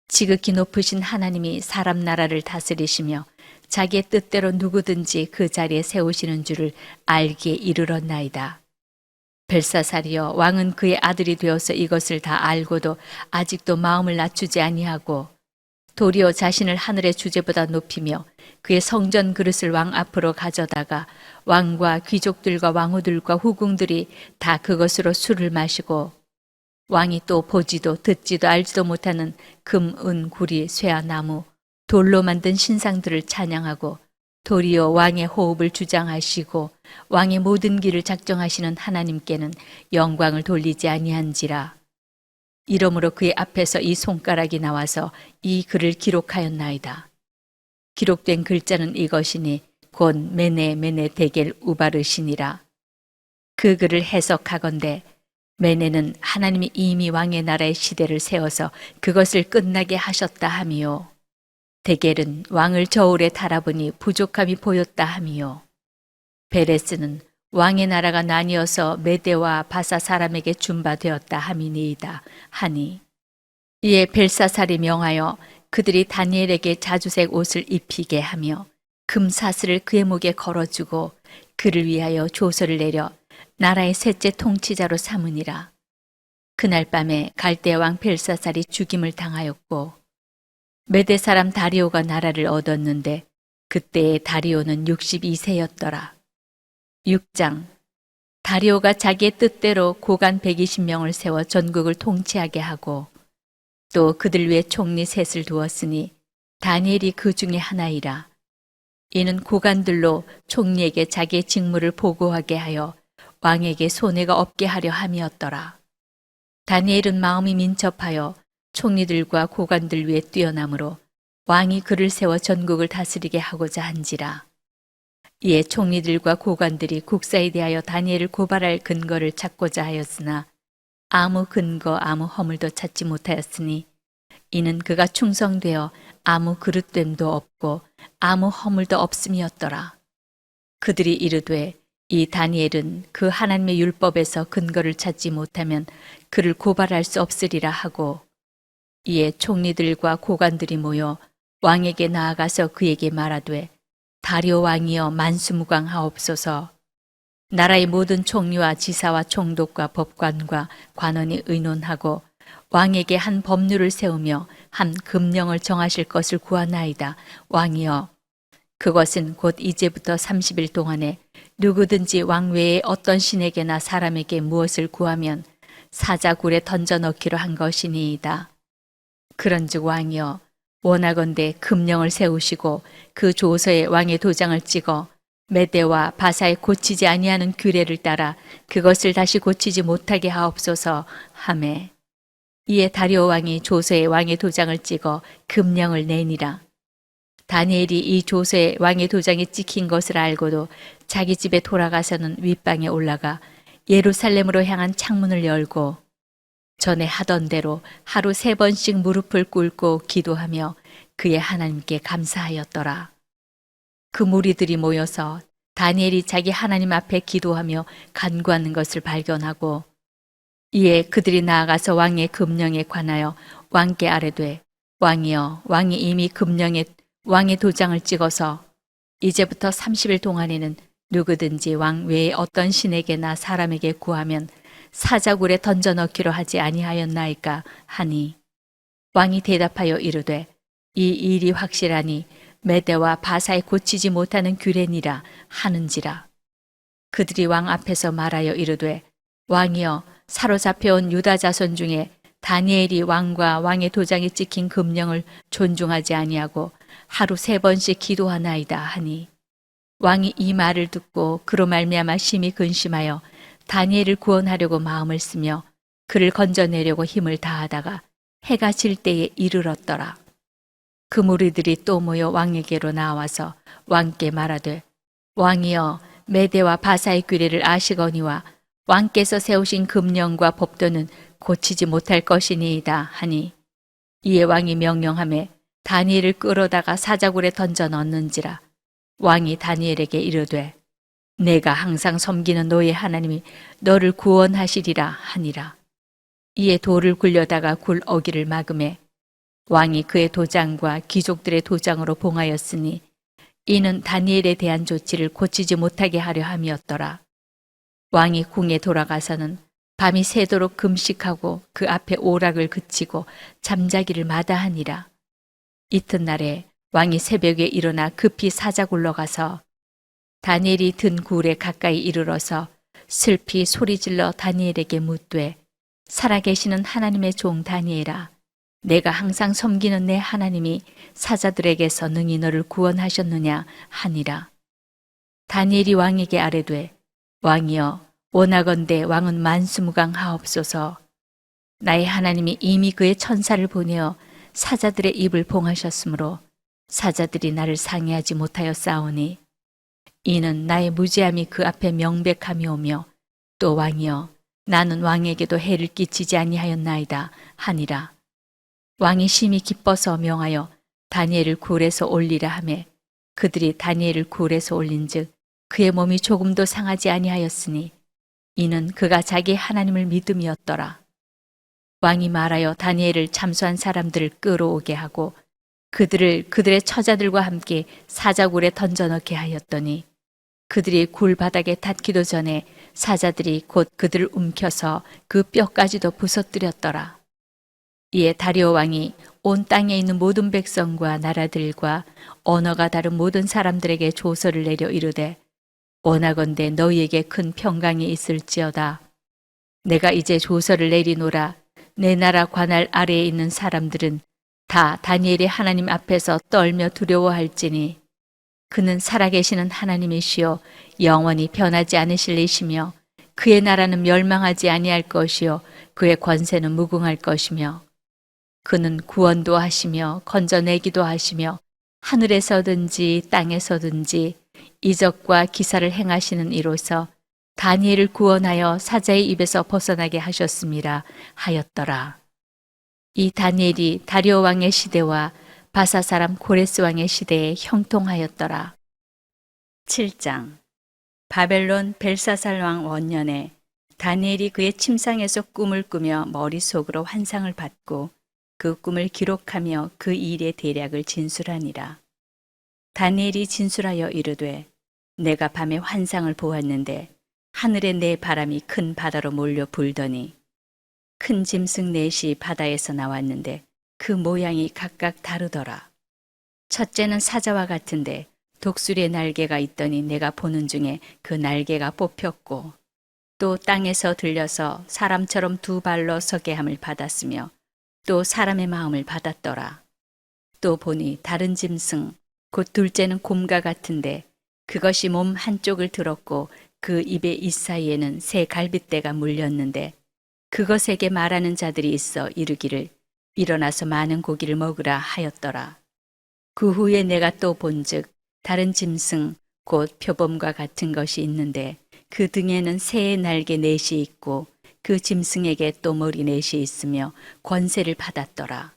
지극히 높으신 하나님이 사람 나라를 다스리시며 자기의 뜻대로 누구든지 그 자리에 세우시는 줄을 알기에 이르렀나이다. 벨사살이여, 왕은 그의 아들이 되어서 이것을 다 알고도 아직도 마음을 낮추지 아니하고 도리어 자신을 하늘의 주제보다 높이며 그의 성전 그릇을 왕 앞으로 가져다가 왕과 귀족들과 왕후들과 후궁들이 다 그것으로 술을 마시고 왕이 또 보지도 듣지도 알지도 못하는 금, 은, 구리, 쇠와 나무, 돌로 만든 신상들을 찬양하고 도리어 왕의 호흡을 주장하시고 왕의 모든 길을 작정하시는 하나님께는 영광을 돌리지 아니한지라. 이러므로 그의 앞에서 이 손가락이 나와서 이 글을 기록하였나이다. 기록된 글자는 이것이니 곧 메네 메네 데겔 우바르시니라. 그 글을 해석하건대 메네는 하나님이 이미 왕의 나라의 시대를 세워서 그것을 끝나게 하셨다 함이요. 데겔은 왕을 저울에 달아보니 부족함이 보였다 함이요. 베레스는 왕의 나라가 나뉘어서 메대와 바사 사람에게 준바되었다 함이니이다 하니 이에 벨사살이 명하여 그들이 다니엘에게 자주색 옷을 입히게 하며 금사슬을 그의 목에 걸어주고 그를 위하여 조서를 내려 나라의 셋째 통치자로 삼으니라. 그날 밤에 갈대 왕 벨사살이 죽임을 당하였고 메대 사람 다리오가 나라를 얻었는데 그때의 다리오는 62세였더라. 6장. 다리오가 자기의 뜻대로 고관 120명을 세워 전국을 통치하게 하고 또 그들 위에 총리 셋을 두었으니 다니엘이 그 중에 하나이라. 이는 고관들로 총리에게 자기의 직무를 보고하게 하여 왕에게 손해가 없게 하려 함이었더라. 다니엘은 마음이 민첩하여 총리들과 고관들 위에 뛰어나므로 왕이 그를 세워 전국을 다스리게 하고자 한지라. 이에 총리들과 고관들이 국사에 대하여 다니엘을 고발할 근거를 찾고자 하였으나 아무 근거 아무 허물도 찾지 못하였으니 이는 그가 충성되어 아무 그릇됨도 없고 아무 허물도 없음이었더라. 그들이 이르되 이 다니엘은 그 하나님의 율법에서 근거를 찾지 못하면 그를 고발할 수 없으리라 하고 이에 총리들과 고관들이 모여 왕에게 나아가서 그에게 말하되 다리오 왕이여 만수무강하옵소서. 나라의 모든 총리와 지사와 총독과 법관과 관원이 의논하고 왕에게 한 법률을 세우며 한 금령을 정하실 것을 구하나이다. 왕이여, 그것은 곧 이제부터 30일 동안에 누구든지 왕 외에 어떤 신에게나 사람에게 무엇을 구하면 사자굴에 던져 넣기로 한 것이니이다. 그런즉 왕이여, 원하건대 금령을 세우시고 그 조서에 왕의 도장을 찍어 메대와 바사에 고치지 아니하는 규례를 따라 그것을 다시 고치지 못하게 하옵소서 하매 이에 다리오 왕이 조서에 왕의 도장을 찍어 금령을 내니라. 다니엘이 이 조서에 왕의 도장이 찍힌 것을 알고도 자기 집에 돌아가서는 윗방에 올라가 예루살렘으로 향한 창문을 열고 전에 하던 대로 하루 3번씩 무릎을 꿇고 기도하며 그의 하나님께 감사하였더라. 그 무리들이 모여서 다니엘이 자기 하나님 앞에 기도하며 간구하는 것을 발견하고 이에 그들이 나아가서 왕의 금령에 관하여 왕께 아뢰되 왕이여 왕이 이미 금령에 왕의 도장을 찍어서 이제부터 30일 동안에는 누구든지 왕 외에 어떤 신에게나 사람에게 구하면 사자굴에 던져 넣기로 하지 아니하였나이까 하니 왕이 대답하여 이르되 이 일이 확실하니 메대와 바사에 고치지 못하는 규례니라 하는지라. 그들이 왕 앞에서 말하여 이르되 왕이여 사로잡혀온 유다 자손 중에 다니엘이 왕과 왕의 도장에 찍힌 금령을 존중하지 아니하고 하루 3번씩 기도하나이다 하니 왕이 이 말을 듣고 그로 말미암아 심히 근심하여 다니엘을 구원하려고 마음을 쓰며 그를 건져내려고 힘을 다하다가 해가 질 때에 이르렀더라. 그 무리들이 또 모여 왕에게로 나와서 왕께 말하되 왕이여 메대와 바사의 규례를 아시거니와 왕께서 세우신 금령과 법도는 고치지 못할 것이니이다 하니 이에 왕이 명령하매 다니엘을 끌어다가 사자굴에 던져 넣는지라. 왕이 다니엘에게 이르되 내가 항상 섬기는 너의 하나님이 너를 구원하시리라 하니라. 이에 돌을 굴려다가 굴 어기를 막음에 왕이 그의 도장과 귀족들의 도장으로 봉하였으니 이는 다니엘에 대한 조치를 고치지 못하게 하려 함이었더라. 왕이 궁에 돌아가서는 밤이 새도록 금식하고 그 앞에 오락을 그치고 잠자기를 마다하니라. 이튿날에 왕이 새벽에 일어나 급히 사자굴로 가서 다니엘이 든 굴에 가까이 이르러서 슬피 소리질러 다니엘에게 묻되 살아계시는 하나님의 종 다니엘아 내가 항상 섬기는 내 하나님이 사자들에게서 능히 너를 구원하셨느냐 하니라. 다니엘이 왕에게 아뢰되 왕이여 원하건대 왕은 만수무강하옵소서. 나의 하나님이 이미 그의 천사를 보내어 사자들의 입을 봉하셨으므로 사자들이 나를 상해하지 못하였사오니 이는 나의 무죄함이 그 앞에 명백함이오며 또 왕이여 나는 왕에게도 해를 끼치지 아니하였나이다 하니라. 왕이 심히 기뻐서 명하여 다니엘을 굴에서 올리라 하매 그들이 다니엘을 굴에서 올린즉 그의 몸이 조금도 상하지 아니하였으니 이는 그가 자기 하나님을 믿음이었더라. 왕이 말하여 다니엘을 참수한 사람들을 끌어오게 하고 그들을 그들의 처자들과 함께 사자굴에 던져 넣게 하였더니 그들이 굴 바닥에 닿기도 전에 사자들이 곧 그들을 움켜서 그 뼈까지도 부서뜨렸더라. 이에 다리오 왕이 온 땅에 있는 모든 백성과 나라들과 언어가 다른 모든 사람들에게 조서를 내려 이르되 원하건대 너희에게 큰 평강이 있을지어다. 내가 이제 조서를 내리노라. 내 나라 관할 아래에 있는 사람들은 다 다니엘의 하나님 앞에서 떨며 두려워할지니 그는 살아계시는 하나님이시요 영원히 변하지 않으실 이시며 그의 나라는 멸망하지 아니할 것이요 그의 권세는 무궁할 것이며 그는 구원도 하시며 건져내기도 하시며 하늘에서든지 땅에서든지 이적과 기사를 행하시는 이로서 다니엘을 구원하여 사자의 입에서 벗어나게 하셨음이라 하였더라. 이 다니엘이 다리오 왕의 시대와 바사 사람 고레스 왕의 시대에 형통하였더라. 7장 바벨론 벨사살 왕 원년에 다니엘이 그의 침상에서 꿈을 꾸며 머릿속으로 환상을 받고 그 꿈을 기록하며 그 일의 대략을 진술하니라. 다니엘이 진술하여 이르되 내가 밤에 환상을 보았는데 하늘에 내 바람이 큰 바다로 몰려 불더니 큰 짐승 넷이 바다에서 나왔는데 그 모양이 각각 다르더라. 첫째는 사자와 같은데 독수리의 날개가 있더니 내가 보는 중에 그 날개가 뽑혔고 또 땅에서 들려서 사람처럼 2발로 서게 함을 받았으며 또 사람의 마음을 받았더라. 또 보니 다른 짐승 곧 둘째는 곰과 같은데 그것이 몸 한쪽을 들었고 그 입의 이사이에는 새 갈빗대가 물렸는데 그것에게 말하는 자들이 있어 이르기를 일어나서 많은 고기를 먹으라 하였더라. 그 후에 내가 또 본즉 다른 짐승 곧 표범과 같은 것이 있는데 그 등에는 새의 날개 넷이 있고 그 짐승에게 또 머리 넷이 있으며 권세를 받았더라.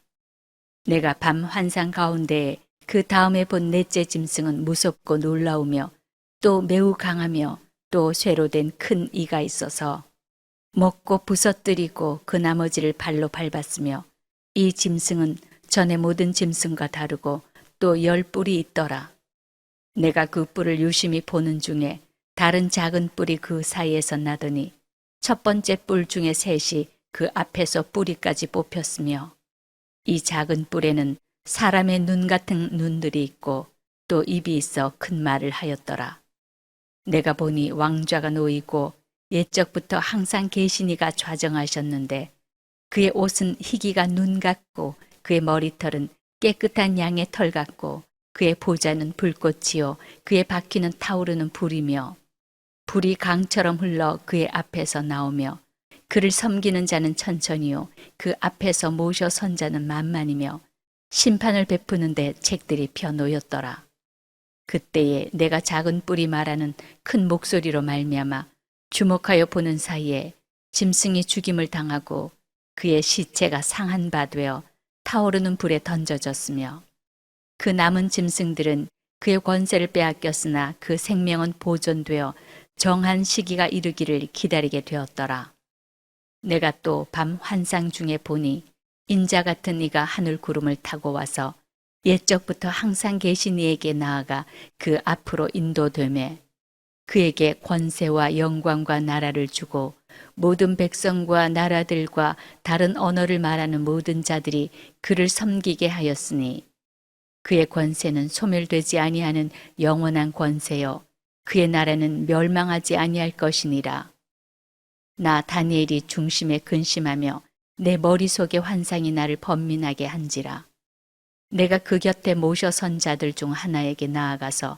내가 밤 환상 가운데에 그 다음에 본 넷째 짐승은 무섭고 놀라우며 또 매우 강하며 또 쇠로 된 큰 이가 있어서 먹고 부서뜨리고 그 나머지를 발로 밟았으며 이 짐승은 전에 모든 짐승과 다르고 또 10뿔이 있더라. 내가 그 뿔을 유심히 보는 중에 다른 작은 뿔이 그 사이에서 나더니 첫 번째 뿔 중에 셋이 그 앞에서 뿌리까지 뽑혔으며 이 작은 뿔에는 사람의 눈 같은 눈들이 있고 또 입이 있어 큰 말을 하였더라. 내가 보니 왕좌가 놓이고 옛적부터 항상 계시니가 좌정하셨는데 그의 옷은 희기가 눈 같고 그의 머리털은 깨끗한 양의 털 같고 그의 보좌는 불꽃이요 그의 바퀴는 타오르는 불이며 불이 강처럼 흘러 그의 앞에서 나오며 그를 섬기는 자는 천천히요 그 앞에서 모셔 선 자는 만만이며 심판을 베푸는데 책들이 펴 놓였더라. 그때에 내가 작은 뿔이 말하는 큰 목소리로 말미암아 주목하여 보는 사이에 짐승이 죽임을 당하고 그의 시체가 상한 바 되어 타오르는 불에 던져졌으며 그 남은 짐승들은 그의 권세를 빼앗겼으나 그 생명은 보존되어 정한 시기가 이르기를 기다리게 되었더라. 내가 또 밤 환상 중에 보니 인자 같은 이가 하늘 구름을 타고 와서 옛적부터 항상 계신 이에게 나아가 그 앞으로 인도되매 그에게 권세와 영광과 나라를 주고 모든 백성과 나라들과 다른 언어를 말하는 모든 자들이 그를 섬기게 하였으니 그의 권세는 소멸되지 아니하는 영원한 권세요 그의 나라는 멸망하지 아니할 것이니라. 나 다니엘이 중심에 근심하며 내 머릿속의 환상이 나를 번민하게 한지라. 내가 그 곁에 모셔 선 자들 중 하나에게 나아가서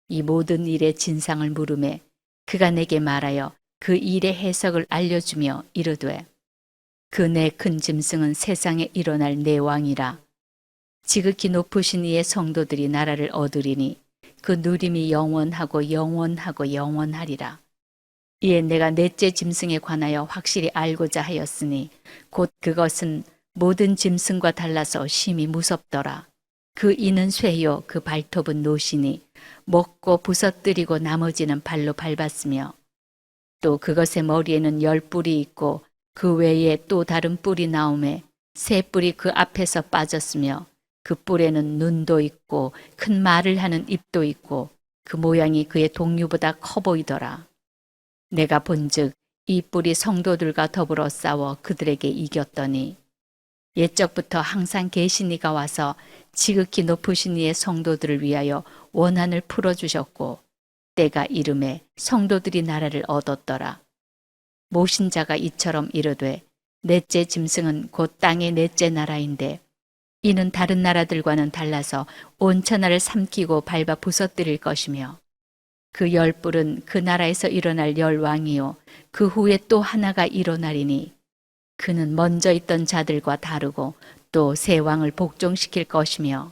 이 모든 일의 진상을 물으매 그가 내게 말하여 그 일의 해석을 알려주며 이르되 그 내 큰 짐승은 세상에 일어날 내 왕이라. 지극히 높으신 이의 성도들이 나라를 얻으리니 그 누림이 영원하고 영원하고 영원하리라. 이에 내가 넷째 짐승에 관하여 확실히 알고자 하였으니 곧 그것은 모든 짐승과 달라서 심히 무섭더라. 그 이는 쇠요 그 발톱은 노시니 먹고 부서뜨리고 나머지는 발로 밟았으며 또 그것의 머리에는 10뿔이 있고 그 외에 또 다른 뿔이 나오매 세 뿔이 그 앞에서 빠졌으며 그 뿔에는 눈도 있고 큰 말을 하는 입도 있고 그 모양이 그의 동류보다 커 보이더라. 내가 본즉 이 뿔이 성도들과 더불어 싸워 그들에게 이겼더니 옛적부터 항상 계신 이가 와서 지극히 높으신 이의 성도들을 위하여 원한을 풀어주셨고 때가 이름에 성도들이 나라를 얻었더라. 모신 자가 이처럼 이르되 넷째 짐승은 곧 땅의 넷째 나라인데 이는 다른 나라들과는 달라서 온 천하를 삼키고 밟아 부서뜨릴 것이며 그 10뿔은 그 나라에서 일어날 10왕이요 그 후에 또 하나가 일어나리니 그는 먼저 있던 자들과 다르고 또 새 왕을 복종시킬 것이며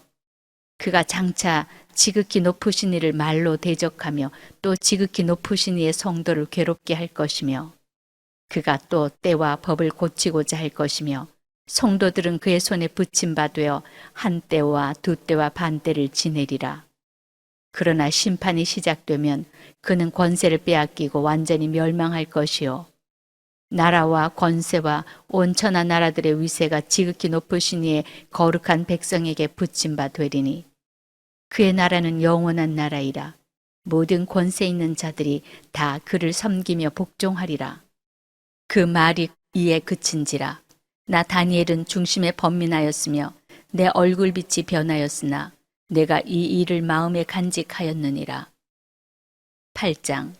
그가 장차 지극히 높으신 이를 말로 대적하며 또 지극히 높으신 이의 성도를 괴롭게 할 것이며 그가 또 때와 법을 고치고자 할 것이며 성도들은 그의 손에 붙임 바 되어 한 때와 두 때와 반 때를 지내리라. 그러나 심판이 시작되면 그는 권세를 빼앗기고 완전히 멸망할 것이요 나라와 권세와 온 천하 나라들의 위세가 지극히 높으신 이의 거룩한 백성에게 붙임 바 되리니 그의 나라는 영원한 나라이라. 모든 권세 있는 자들이 다 그를 섬기며 복종하리라. 그 말이 이에 그친지라. 나 다니엘은 중심에 번민하였으며 내 얼굴빛이 변하였으나 내가 이 일을 마음에 간직하였느니라. 8장.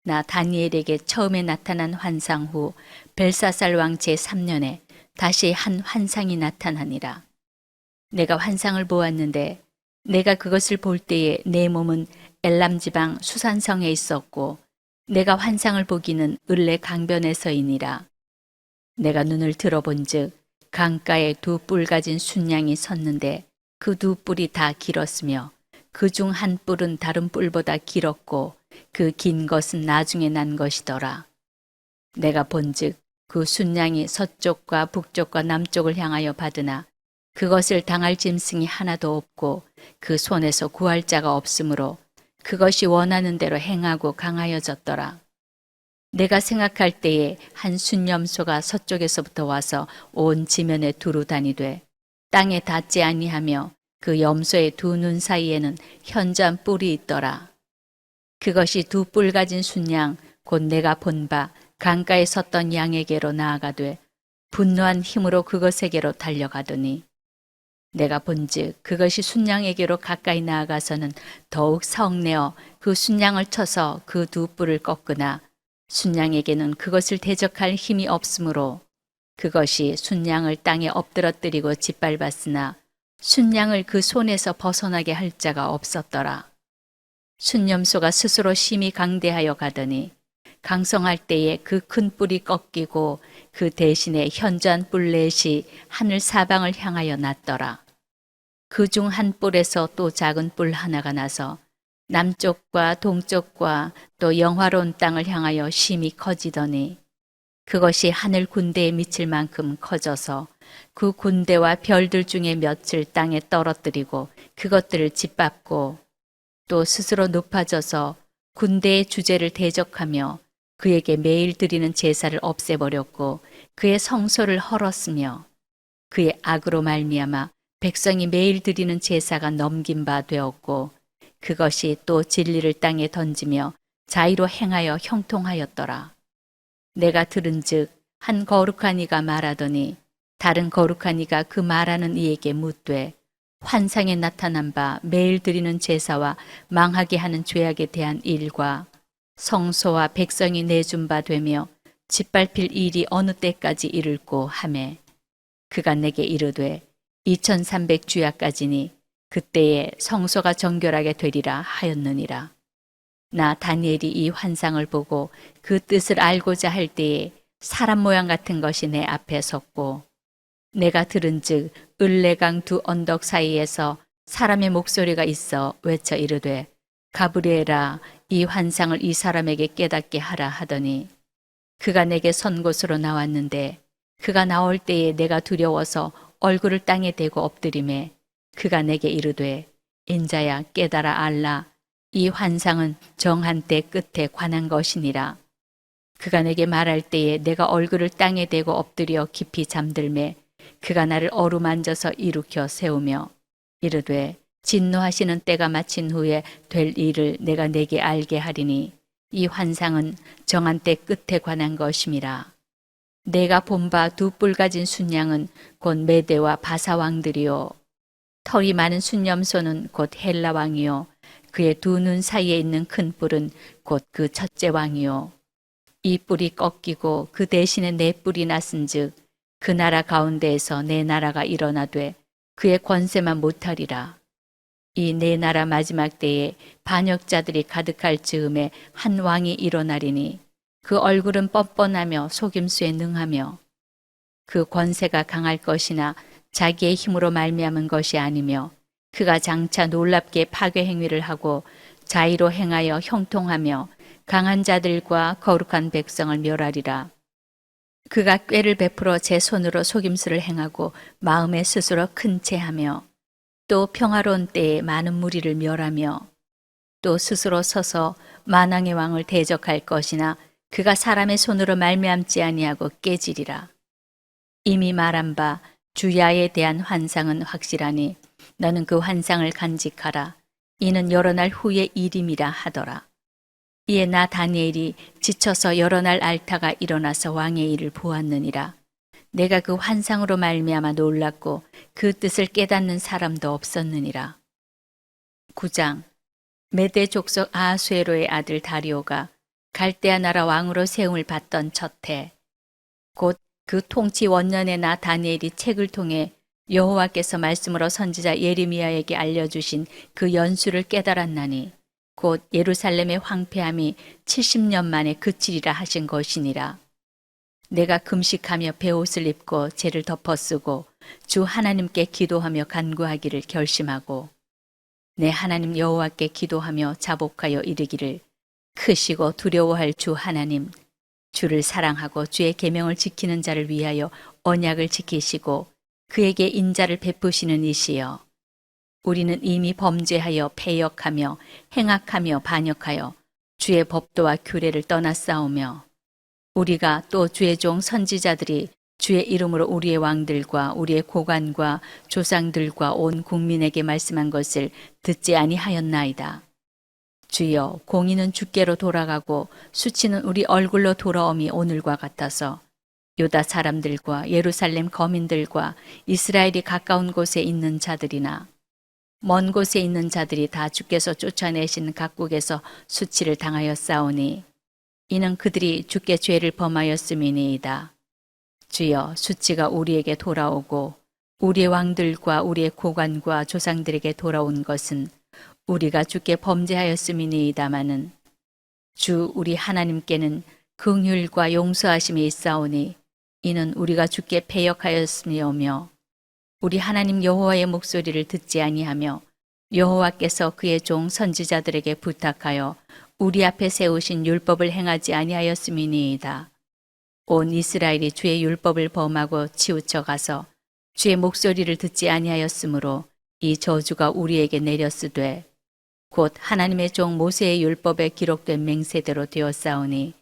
나 다니엘에게 처음에 나타난 환상 후 벨사살 왕 제3년에 다시 한 환상이 나타나니라. 내가 환상을 보았는데 내가 그것을 볼 때에 내 몸은 엘람 지방 수산성에 있었고 내가 환상을 보기는 을레 강변에서이니라. 내가 눈을 들어본즉 강가에 두 뿔 가진 순양이 섰는데 그 두 뿔이 다 길었으며 그 중 한 뿔은 다른 뿔보다 길었고 그 긴 것은 나중에 난 것이더라. 내가 본즉 그 순양이 서쪽과 북쪽과 남쪽을 향하여 받으나 그것을 당할 짐승이 하나도 없고 그 손에서 구할 자가 없으므로 그것이 원하는 대로 행하고 강하여졌더라. 내가 생각할 때에 한 순념소가 서쪽에서부터 와서 온 지면에 두루 다니되 땅에 닿지 아니하며 그 염소의 두 눈 사이에는 현저한 뿔이 있더라. 그것이 두 뿔 가진 순양 곧 내가 본 바 강가에 섰던 양에게로 나아가되 분노한 힘으로 그것에게로 달려가더니 내가 본즉 그것이 순양에게로 가까이 나아가서는 더욱 성내어 그 순양을 쳐서 그 두 뿔을 꺾으나 순양에게는 그것을 대적할 힘이 없으므로 그것이 순양을 땅에 엎드러뜨리고 짓밟았으나 순양을 그 손에서 벗어나게 할 자가 없었더라. 순념소가 스스로 심히 강대하여 가더니 강성할 때에 그 큰 뿔이 꺾이고 그 대신에 현저한 뿔넷이 하늘 사방을 향하여 났더라. 그 중 한 뿔에서 또 작은 뿔 하나가 나서 남쪽과 동쪽과 또 영화로운 땅을 향하여 심히 커지더니 그것이 하늘 군대에 미칠 만큼 커져서 그 군대와 별들 중에 몇을 땅에 떨어뜨리고 그것들을 짓밟고 또 스스로 높아져서 군대의 주제를 대적하며 그에게 매일 드리는 제사를 없애버렸고 그의 성소를 헐었으며 그의 악으로 말미암아 백성이 매일 드리는 제사가 넘긴 바 되었고 그것이 또 진리를 땅에 던지며 자의로 행하여 형통하였더라. 내가 들은즉 한 거룩한 이가 말하더니 다른 거룩한 이가 그 말하는 이에게 묻되 환상에 나타난 바 매일 드리는 제사와 망하게 하는 죄악에 대한 일과 성소와 백성이 내준 바 되며 짓밟힐 일이 어느 때까지 이를꼬 하매 그가 내게 이르되 2300 주야까지니 그때에 성소가 정결하게 되리라 하였느니라. 나 다니엘이 이 환상을 보고 그 뜻을 알고자 할 때에 사람 모양 같은 것이 내 앞에 섰고 내가 들은즉 을레강 두 언덕 사이에서 사람의 목소리가 있어 외쳐 이르되 가브리엘아 이 환상을 이 사람에게 깨닫게 하라 하더니 그가 내게 선 곳으로 나왔는데 그가 나올 때에 내가 두려워서 얼굴을 땅에 대고 엎드리매 그가 내게 이르되 인자야 깨달아 알라 이 환상은 정한 때 끝에 관한 것이니라. 그가 내게 말할 때에 내가 얼굴을 땅에 대고 엎드려 깊이 잠들매 그가 나를 어루만져서 일으켜 세우며 이르되 진노하시는 때가 마친 후에 될 일을 내가 내게 알게 하리니 이 환상은 정한 때 끝에 관한 것임이라. 내가 본 바 두 뿔 가진 순양은 곧 메대와 바사 왕들이요 털이 많은 순념소는 곧 헬라 왕이요 그의 두 눈 사이에 있는 큰 뿔은 곧 그 첫째 왕이요 이 뿔이 꺾이고 그 대신에 네 뿔이 났은즉 그 나라 가운데에서 네 나라가 일어나되 그의 권세만 못하리라. 이 네 나라 마지막 때에 반역자들이 가득할 즈음에 한 왕이 일어나리니 그 얼굴은 뻔뻔하며 속임수에 능하며 그 권세가 강할 것이나 자기의 힘으로 말미암은 것이 아니며 그가 장차 놀랍게 파괴 행위를 하고 자의로 행하여 형통하며 강한 자들과 거룩한 백성을 멸하리라. 그가 꾀를 베풀어 제 손으로 속임수를 행하고 마음에 스스로 큰 채하며 또 평화로운 때에 많은 무리를 멸하며 또 스스로 서서 만왕의 왕을 대적할 것이나 그가 사람의 손으로 말미암지 아니하고 깨지리라. 이미 말한 바 주야에 대한 환상은 확실하니 너는 그 환상을 간직하라. 이는 여러 날 후의 일임이라 하더라. 이에 나 다니엘이 지쳐서 여러 날 앓다가 일어나서 왕의 일을 보았느니라. 내가 그 환상으로 말미암아 놀랐고 그 뜻을 깨닫는 사람도 없었느니라. 9장 메대 족속 아하수에로의 아들 다리오가 갈대아 나라 왕으로 세움을 받던 첫해 곧 그 통치 원년에 나 다니엘이 책을 통해 여호와께서 말씀으로 선지자 예레미야에게 알려주신 그 연수를 깨달았나니 곧 예루살렘의 황폐함이 70년 만에 그치리라 하신 것이니라. 내가 금식하며 베옷을 입고 죄를 덮어쓰고 주 하나님께 기도하며 간구하기를 결심하고 내 하나님 여호와께 기도하며 자복하여 이르기를 크시고 두려워할 주 하나님 주를 사랑하고 주의 계명을 지키는 자를 위하여 언약을 지키시고 그에게 인자를 베푸시는 이시여 우리는 이미 범죄하여 패역하며 행악하며 반역하여 주의 법도와 규례를 떠나싸우며 우리가 또 주의 종 선지자들이 주의 이름으로 우리의 왕들과 우리의 고관과 조상들과 온 국민에게 말씀한 것을 듣지 아니하였나이다. 주여, 공의는 주께로 돌아가고 수치는 우리 얼굴로 돌아옴이 오늘과 같아서 유다 사람들과 예루살렘 거민들과 이스라엘이 가까운 곳에 있는 자들이나 먼 곳에 있는 자들이 다 주께서 쫓아내신 각국에서 수치를 당하였사오니 이는 그들이 주께 죄를 범하였음이니이다. 주여, 수치가 우리에게 돌아오고 우리의 왕들과 우리의 고관과 조상들에게 돌아온 것은 우리가 주께 범죄하였음이니이다마는 주 우리 하나님께는 긍휼과 용서하심이 있사오니 이는 우리가 주께 패역하였음이오며 우리 하나님 여호와의 목소리를 듣지 아니하며 여호와께서 그의 종 선지자들에게 부탁하여 우리 앞에 세우신 율법을 행하지 아니하였음이니이다. 온 이스라엘이 주의 율법을 범하고 치우쳐 가서 주의 목소리를 듣지 아니하였으므로 이 저주가 우리에게 내렸으되 곧 하나님의 종 모세의 율법에 기록된 맹세대로 되었사오니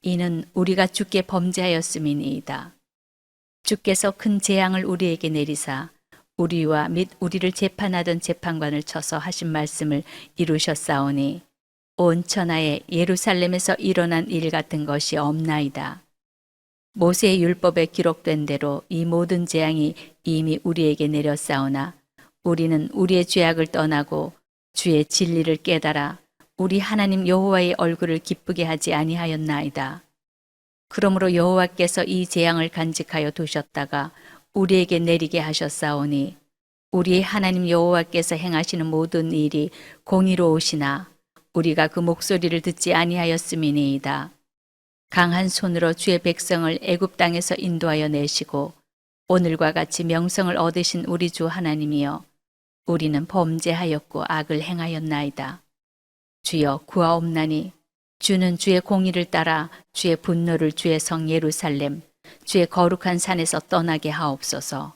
이는 우리가 주께 범죄하였음이니이다. 주께서 큰 재앙을 우리에게 내리사 우리와 및 우리를 재판하던 재판관을 쳐서 하신 말씀을 이루셨사오니 온 천하에 예루살렘에서 일어난 일 같은 것이 없나이다. 모세의 율법에 기록된 대로 이 모든 재앙이 이미 우리에게 내렸사오나 우리는 우리의 죄악을 떠나고 주의 진리를 깨달아 우리 하나님 여호와의 얼굴을 기쁘게 하지 아니하였나이다. 그러므로 여호와께서 이 재앙을 간직하여 두셨다가 우리에게 내리게 하셨사오니 우리의 하나님 여호와께서 행하시는 모든 일이 공의로우시나 우리가 그 목소리를 듣지 아니하였음이니이다. 강한 손으로 주의 백성을 애굽 땅에서 인도하여 내시고 오늘과 같이 명성을 얻으신 우리 주 하나님이여 우리는 범죄하였고 악을 행하였나이다. 주여, 구하옵나니 주는 주의 공의를 따라 주의 분노를 주의 성 예루살렘 주의 거룩한 산에서 떠나게 하옵소서.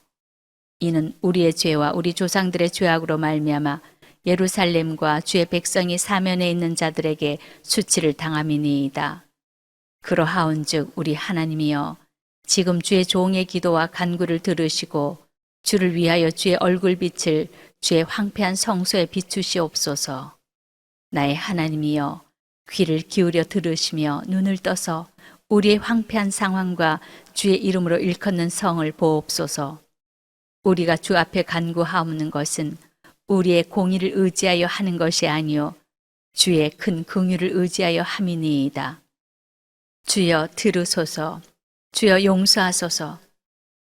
이는 우리의 죄와 우리 조상들의 죄악으로 말미암아 예루살렘과 주의 백성이 사면에 있는 자들에게 수치를 당함이니이다. 그러하온즉 우리 하나님이여 지금 주의 종의 기도와 간구를 들으시고 주를 위하여 주의 얼굴빛을 주의 황폐한 성소에 비추시옵소서. 나의 하나님이여 귀를 기울여 들으시며 눈을 떠서 우리의 황폐한 상황과 주의 이름으로 일컫는 성을 보옵소서. 우리가 주 앞에 간구하옵는 것은 우리의 공의를 의지하여 하는 것이 아니요 주의 큰 긍휼을 의지하여 함이니이다. 주여 들으소서. 주여 용서하소서.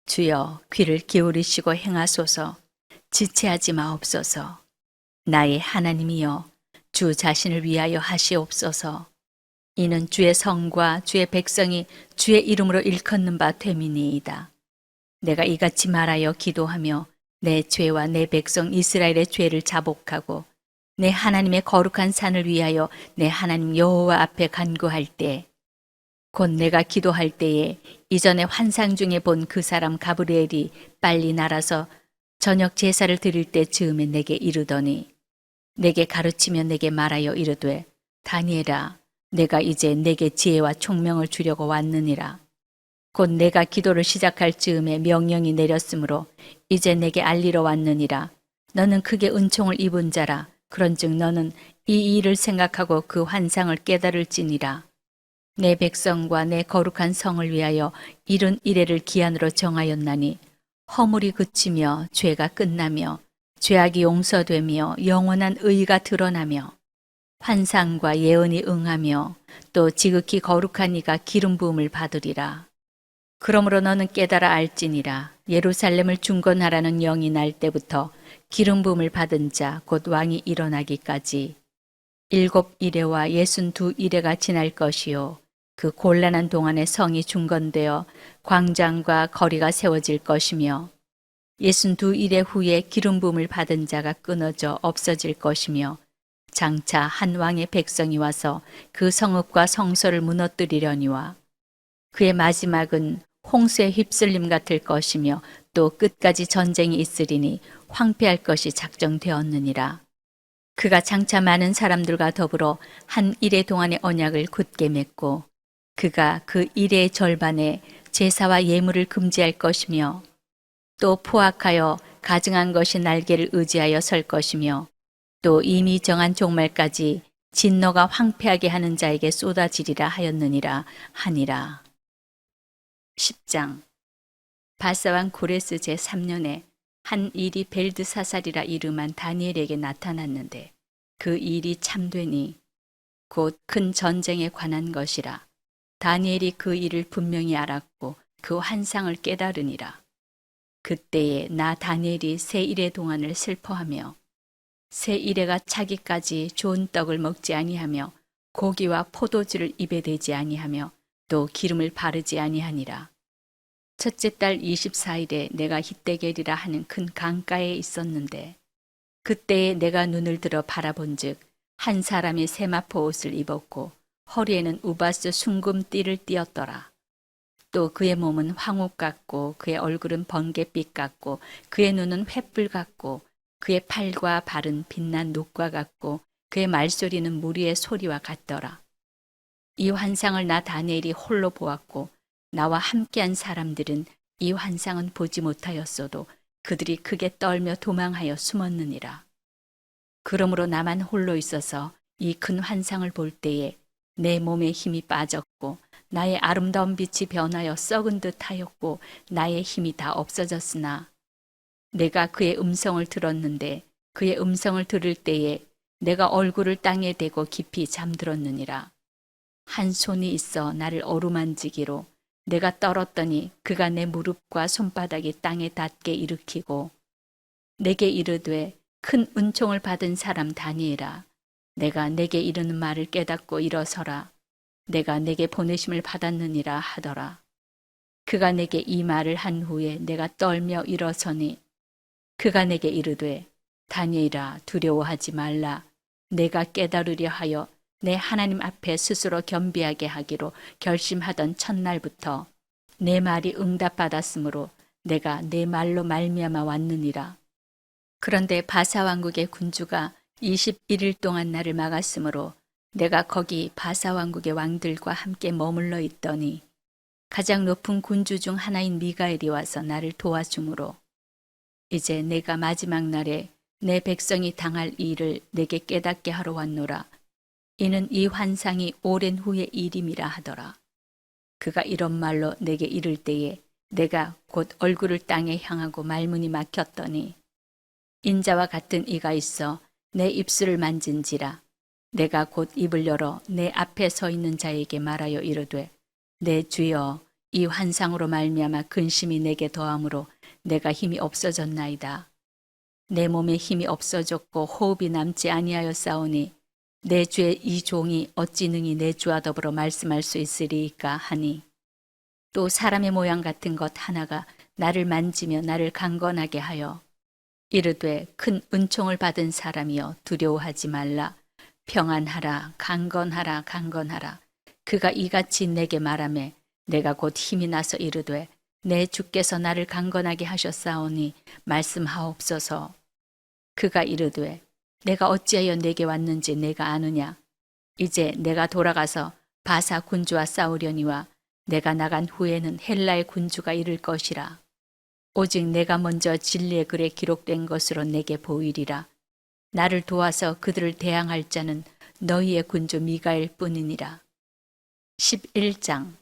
주여 귀를 기울이시고 행하소서. 지체하지 마옵소서. 나의 하나님이여 주 자신을 위하여 하시옵소서. 이는 주의 성과 주의 백성이 주의 이름으로 일컫는 바 됨이니이다. 내가 이같이 말하여 기도하며 내 죄와 내 백성 이스라엘의 죄를 자복하고 내 하나님의 거룩한 산을 위하여 내 하나님 여호와 앞에 간구할 때 곧 내가 기도할 때에 이전에 환상 중에 본 그 사람 가브리엘이 빨리 날아서 저녁 제사를 드릴 때 즈음에 내게 이르더니 내게 가르치며 내게 말하여 이르되 다니엘아 내가 이제 내게 지혜와 총명을 주려고 왔느니라. 곧 내가 기도를 시작할 즈음에 명령이 내렸으므로 이제 내게 알리러 왔느니라. 너는 크게 은총을 입은 자라. 그런즉 너는 이 일을 생각하고 그 환상을 깨달을지니라. 내 백성과 내 거룩한 성을 위하여 이른 이래를 기한으로 정하였나니 허물이 그치며 죄가 끝나며 죄악이 용서되며 영원한 의가 드러나며 환상과 예언이 응하며 또 지극히 거룩한 이가 기름 부음을 받으리라. 그러므로 너는 깨달아 알지니라. 예루살렘을 중건하라는 영이 날 때부터 기름 부음을 받은 자 곧 왕이 일어나기까지 7 이레와 62 이레가 지날 것이요 그 곤란한 동안에 성이 중건되어 광장과 거리가 세워질 것이며 62 이레 후에 기름 부음을 받은 자가 끊어져 없어질 것이며 장차 한 왕의 백성이 와서 그 성읍과 성소를 무너뜨리려니와 그의 마지막은 홍수의 휩쓸림 같을 것이며 또 끝까지 전쟁이 있으리니 황폐할 것이 작정되었느니라. 그가 장차 많은 사람들과 더불어 한 이레 동안의 언약을 굳게 맺고 그가 그 일의 절반에 제사와 예물을 금지할 것이며 또 포악하여 가증한 것이 날개를 의지하여 설 것이며 또 이미 정한 종말까지 진노가 황폐하게 하는 자에게 쏟아지리라 하였느니라 하니라. 10장. 바사왕 고레스 제3년에 한 일이 벨드사살이라 이름한 다니엘에게 나타났는데 그 일이 참되니 곧 큰 전쟁에 관한 것이라. 다니엘이 그 일을 분명히 알았고 그 환상을 깨달으니라. 그때에 나 다니엘이 새 이레 동안을 슬퍼하며 새 이레가 차기까지 좋은 떡을 먹지 아니하며 고기와 포도주를 입에 대지 아니하며 또 기름을 바르지 아니하니라. 첫째 달 24일에 내가 히데겔이라 하는 큰 강가에 있었는데 그때에 내가 눈을 들어 바라본즉 한 사람이 세마포 옷을 입었고 허리에는 우바스 순금띠를 띠었더라. 또 그의 몸은 황옥 같고 그의 얼굴은 번갯빛 같고 그의 눈은 횃불 같고 그의 팔과 발은 빛난 녹과 같고 그의 말소리는 무리의 소리와 같더라. 이 환상을 나 다니엘이 홀로 보았고 나와 함께한 사람들은 이 환상은 보지 못하였어도 그들이 크게 떨며 도망하여 숨었느니라. 그러므로 나만 홀로 있어서 이 큰 환상을 볼 때에 내 몸에 힘이 빠졌고 나의 아름다운 빛이 변하여 썩은 듯 하였고 나의 힘이 다 없어졌으나 내가 그의 음성을 들었는데 그의 음성을 들을 때에 내가 얼굴을 땅에 대고 깊이 잠들었느니라. 한 손이 있어 나를 어루만지기로 내가 떨었더니 그가 내 무릎과 손바닥이 땅에 닿게 일으키고 내게 이르되 큰 은총을 받은 사람 다니엘아 내가 내게 이르는 말을 깨닫고 일어서라. 내가 내게 보내심을 받았느니라 하더라. 그가 내게 이 말을 한 후에 내가 떨며 일어서니 그가 내게 이르되 다니엘아 두려워하지 말라. 내가 깨달으려 하여 내 하나님 앞에 스스로 겸비하게 하기로 결심하던 첫날부터 내 말이 응답받았으므로 내가 내 말로 말미암아 왔느니라. 그런데 바사 왕국의 군주가 21일 동안 나를 막았으므로 내가 거기 바사 왕국의 왕들과 함께 머물러 있더니 가장 높은 군주 중 하나인 미가엘이 와서 나를 도와주므로 이제 내가 마지막 날에 내 백성이 당할 일을 내게 깨닫게 하러 왔노라. 이는 이 환상이 오랜 후의 일임이라 하더라. 그가 이런 말로 내게 이를 때에 내가 곧 얼굴을 땅에 향하고 말문이 막혔더니 인자와 같은 이가 있어 내 입술을 만진지라. 내가 곧 입을 열어 내 앞에 서 있는 자에게 말하여 이르되 내 주여 이 환상으로 말미암아 근심이 내게 더함으로 내가 힘이 없어졌나이다. 내 몸에 힘이 없어졌고 호흡이 남지 아니하였사오니 내 주의 이 종이 어찌 능히 내 주와 더불어 말씀할 수 있으리이까 하니 또 사람의 모양 같은 것 하나가 나를 만지며 나를 강건하게 하여 이르되 큰 은총을 받은 사람이여 두려워하지 말라. 평안하라 강건하라 강건하라. 그가 이같이 내게 말하매 내가 곧 힘이 나서 이르되 내 주께서 나를 강건하게 하셨사오니 말씀하옵소서. 그가 이르되 내가 어찌하여 내게 왔는지 내가 아느냐. 이제 내가 돌아가서 바사 군주와 싸우려니와 내가 나간 후에는 헬라의 군주가 이를 것이라. 오직 내가 먼저 진리의 글에 기록된 것으로 내게 보이리라. 나를 도와서 그들을 대항할 자는 너희의 군주 미가엘 뿐이니라. 11장.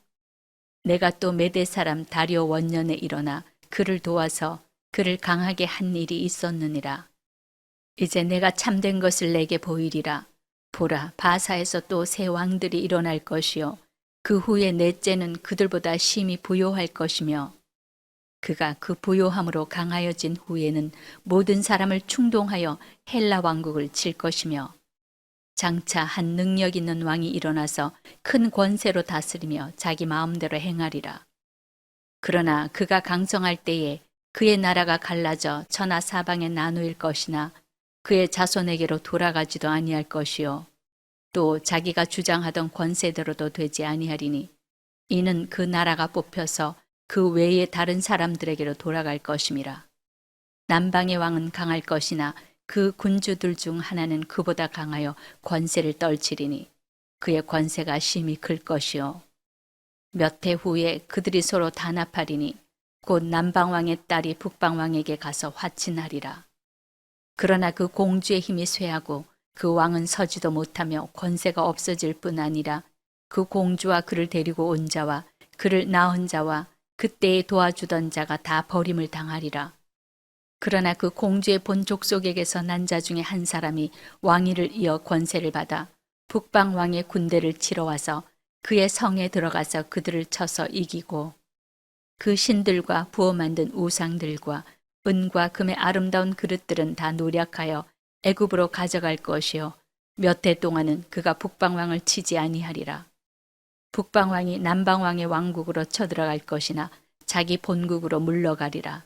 내가 또 메대 사람 다리오 원년에 일어나 그를 도와서 그를 강하게 한 일이 있었느니라. 이제 내가 참된 것을 내게 보이리라. 보라, 바사에서 또 새 왕들이 일어날 것이요 그 후에 넷째는 그들보다 심히 부요할 것이며 그가 그 부요함으로 강하여진 후에는 모든 사람을 충동하여 헬라 왕국을 칠 것이며 장차 한 능력 있는 왕이 일어나서 큰 권세로 다스리며 자기 마음대로 행하리라. 그러나 그가 강성할 때에 그의 나라가 갈라져 천하 사방에 나누일 것이나 그의 자손에게로 돌아가지도 아니할 것이요 또 자기가 주장하던 권세대로도 되지 아니하리니 이는 그 나라가 뽑혀서 그 외의 다른 사람들에게로 돌아갈 것임이라. 남방의 왕은 강할 것이나 그 군주들 중 하나는 그보다 강하여 권세를 떨치리니 그의 권세가 심히 클 것이요. 몇 해 후에 그들이 서로 단합하리니 곧 남방왕의 딸이 북방왕에게 가서 화친하리라. 그러나 그 공주의 힘이 쇠하고 그 왕은 서지도 못하며 권세가 없어질 뿐 아니라 그 공주와 그를 데리고 온 자와 그를 낳은 자와 그때에 도와주던 자가 다 버림을 당하리라. 그러나 그 공주의 본 족속에게서 난 자 중에 한 사람이 왕위를 이어 권세를 받아 북방 왕의 군대를 치러 와서 그의 성에 들어가서 그들을 쳐서 이기고 그 신들과 부어 만든 우상들과 은과 금의 아름다운 그릇들은 다 노략하여 애굽으로 가져갈 것이요 몇 해 동안은 그가 북방 왕을 치지 아니하리라. 북방 왕이 남방 왕의 왕국으로 쳐들어갈 것이나 자기 본국으로 물러가리라.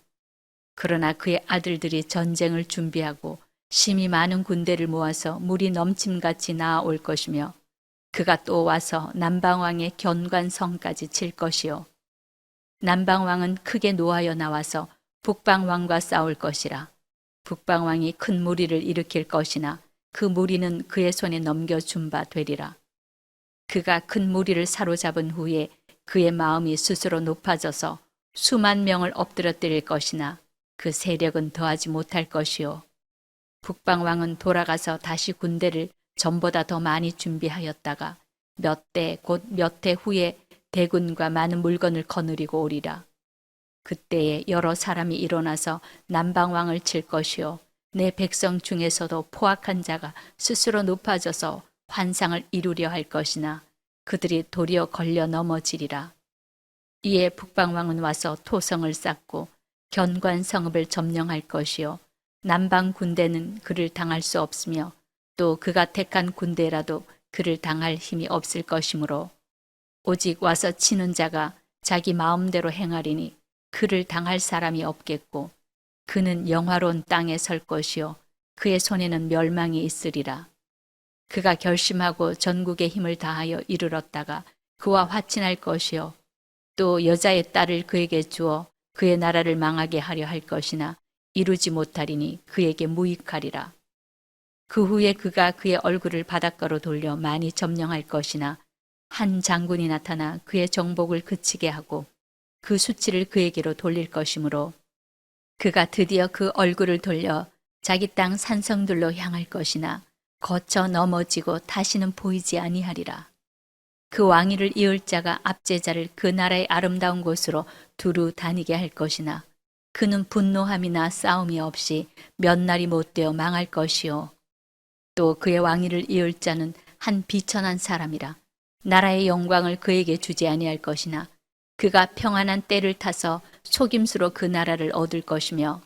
그러나 그의 아들들이 전쟁을 준비하고 심히 많은 군대를 모아서 물이 넘침같이 나아올 것이며 그가 또 와서 남방왕의 견관성까지 칠 것이요. 남방왕은 크게 노하여 나와서 북방왕과 싸울 것이라. 북방왕이 큰 무리를 일으킬 것이나 그 무리는 그의 손에 넘겨준 바 되리라. 그가 큰 무리를 사로잡은 후에 그의 마음이 스스로 높아져서 수만 명을 엎드러뜨릴 것이나 그 세력은 더하지 못할 것이요. 북방왕은 돌아가서 다시 군대를 전보다 더 많이 준비하였다가 몇 대 곧 몇 해 후에 대군과 많은 물건을 거느리고 오리라. 그때에 여러 사람이 일어나서 남방왕을 칠 것이요 내 백성 중에서도 포악한 자가 스스로 높아져서 환상을 이루려 할 것이나 그들이 도리어 걸려 넘어지리라. 이에 북방왕은 와서 토성을 쌓고 견관 성읍을 점령할 것이요 남방 군대는 그를 당할 수 없으며 또 그가 택한 군대라도 그를 당할 힘이 없을 것이므로 오직 와서 치는 자가 자기 마음대로 행하리니 그를 당할 사람이 없겠고 그는 영화로운 땅에 설 것이요 그의 손에는 멸망이 있으리라. 그가 결심하고 전국의 힘을 다하여 이르렀다가 그와 화친할 것이요 또 여자의 딸을 그에게 주어 그의 나라를 망하게 하려 할 것이나 이루지 못하리니 그에게 무익하리라. 그 후에 그가 그의 얼굴을 바닷가로 돌려 많이 점령할 것이나 한 장군이 나타나 그의 정복을 그치게 하고 그 수치를 그에게로 돌릴 것이므로 그가 드디어 그 얼굴을 돌려 자기 땅 산성들로 향할 것이나 거쳐 넘어지고 다시는 보이지 아니하리라. 그 왕위를 이을 자가 압제자를 그 나라의 아름다운 곳으로 두루 다니게 할 것이나 그는 분노함이나 싸움이 없이 몇 날이 못되어 망할 것이요. 또 그의 왕위를 이을 자는 한 비천한 사람이라. 나라의 영광을 그에게 주지 아니할 것이나 그가 평안한 때를 타서 속임수로 그 나라를 얻을 것이며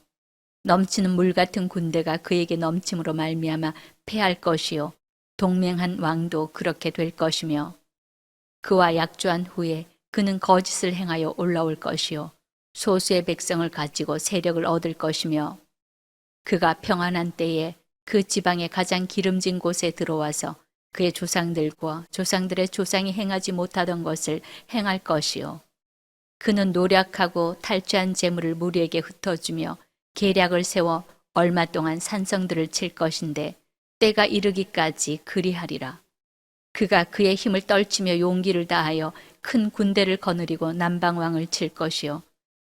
넘치는 물 같은 군대가 그에게 넘침으로 말미암아 패할 것이요. 동맹한 왕도 그렇게 될 것이며 그와 약조한 후에 그는 거짓을 행하여 올라올 것이요. 소수의 백성을 가지고 세력을 얻을 것이며 그가 평안한 때에 그 지방의 가장 기름진 곳에 들어와서 그의 조상들과 조상들의 조상이 행하지 못하던 것을 행할 것이요. 그는 노력하고 탈취한 재물을 무리에게 흩어주며 계략을 세워 얼마 동안 산성들을 칠 것인데 때가 이르기까지 그리하리라. 그가 그의 힘을 떨치며 용기를 다하여 큰 군대를 거느리고 남방왕을 칠 것이요.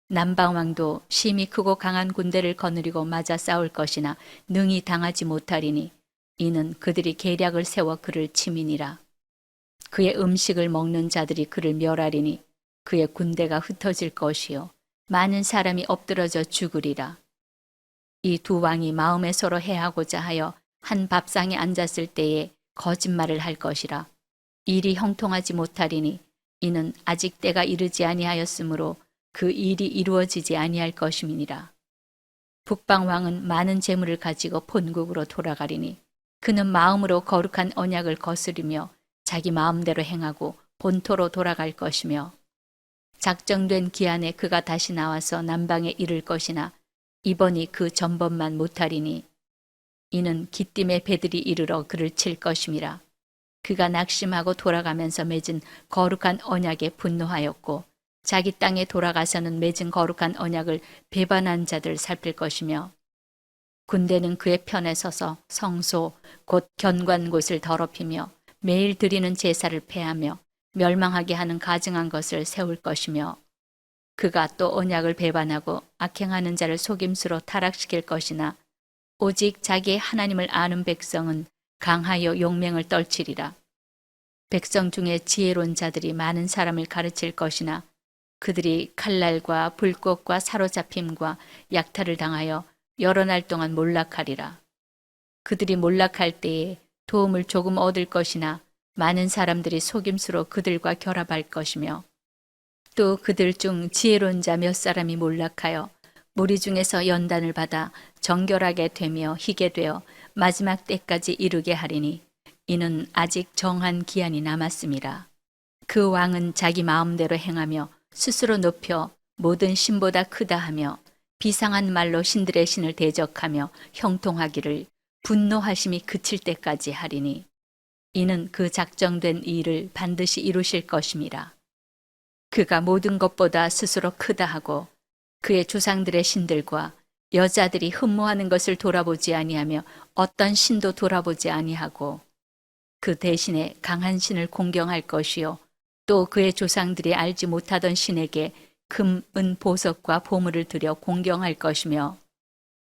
남방왕도 심히 크고 강한 군대를 거느리고 맞아 싸울 것이나 능히 당하지 못하리니 이는 그들이 계략을 세워 그를 침이니라. 그의 음식을 먹는 자들이 그를 멸하리니 그의 군대가 흩어질 것이요 많은 사람이 엎드러져 죽으리라. 이 두 왕이 마음에 서로 해하고자 하여 한 밥상에 앉았을 때에 거짓말을 할 것이라. 일이 형통하지 못하리니 이는 아직 때가 이르지 아니하였으므로 그 일이 이루어지지 아니할 것임이니라. 북방왕은 많은 재물을 가지고 본국으로 돌아가리니 그는 마음으로 거룩한 언약을 거스르며 자기 마음대로 행하고 본토로 돌아갈 것이며 작정된 기한에 그가 다시 나와서 남방에 이를 것이나 이번이 그 전번만 못하리니 이는 기띔의 배들이 이르러 그를 칠 것임이라. 그가 낙심하고 돌아가면서 맺은 거룩한 언약에 분노하였고 자기 땅에 돌아가서는 맺은 거룩한 언약을 배반한 자들 살필 것이며 군대는 그의 편에 서서 성소 곧 견고한 곳을 더럽히며 매일 드리는 제사를 폐하며 멸망하게 하는 가증한 것을 세울 것이며 그가 또 언약을 배반하고 악행하는 자를 속임수로 타락시킬 것이나 오직 자기의 하나님을 아는 백성은 강하여 용맹을 떨치리라. 백성 중에 지혜로운 자들이 많은 사람을 가르칠 것이나 그들이 칼날과 불꽃과 사로잡힘과 약탈을 당하여 여러 날 동안 몰락하리라. 그들이 몰락할 때에 도움을 조금 얻을 것이나 많은 사람들이 속임수로 그들과 결합할 것이며 또 그들 중 지혜로운 자 몇 사람이 몰락하여 무리 중에서 연단을 받아 정결하게 되며 희게 되어 마지막 때까지 이르게 하리니 이는 아직 정한 기한이 남았음이라. 그 왕은 자기 마음대로 행하며 스스로 높여 모든 신보다 크다 하며 비상한 말로 신들의 신을 대적하며 형통하기를 분노하심이 그칠 때까지 하리니 이는 그 작정된 일을 반드시 이루실 것임이라. 그가 모든 것보다 스스로 크다 하고 그의 조상들의 신들과 여자들이 흠모하는 것을 돌아보지 아니하며 어떤 신도 돌아보지 아니하고 그 대신에 강한 신을 공경할 것이요 또 그의 조상들이 알지 못하던 신에게 금, 은, 보석과 보물을 들여 공경할 것이며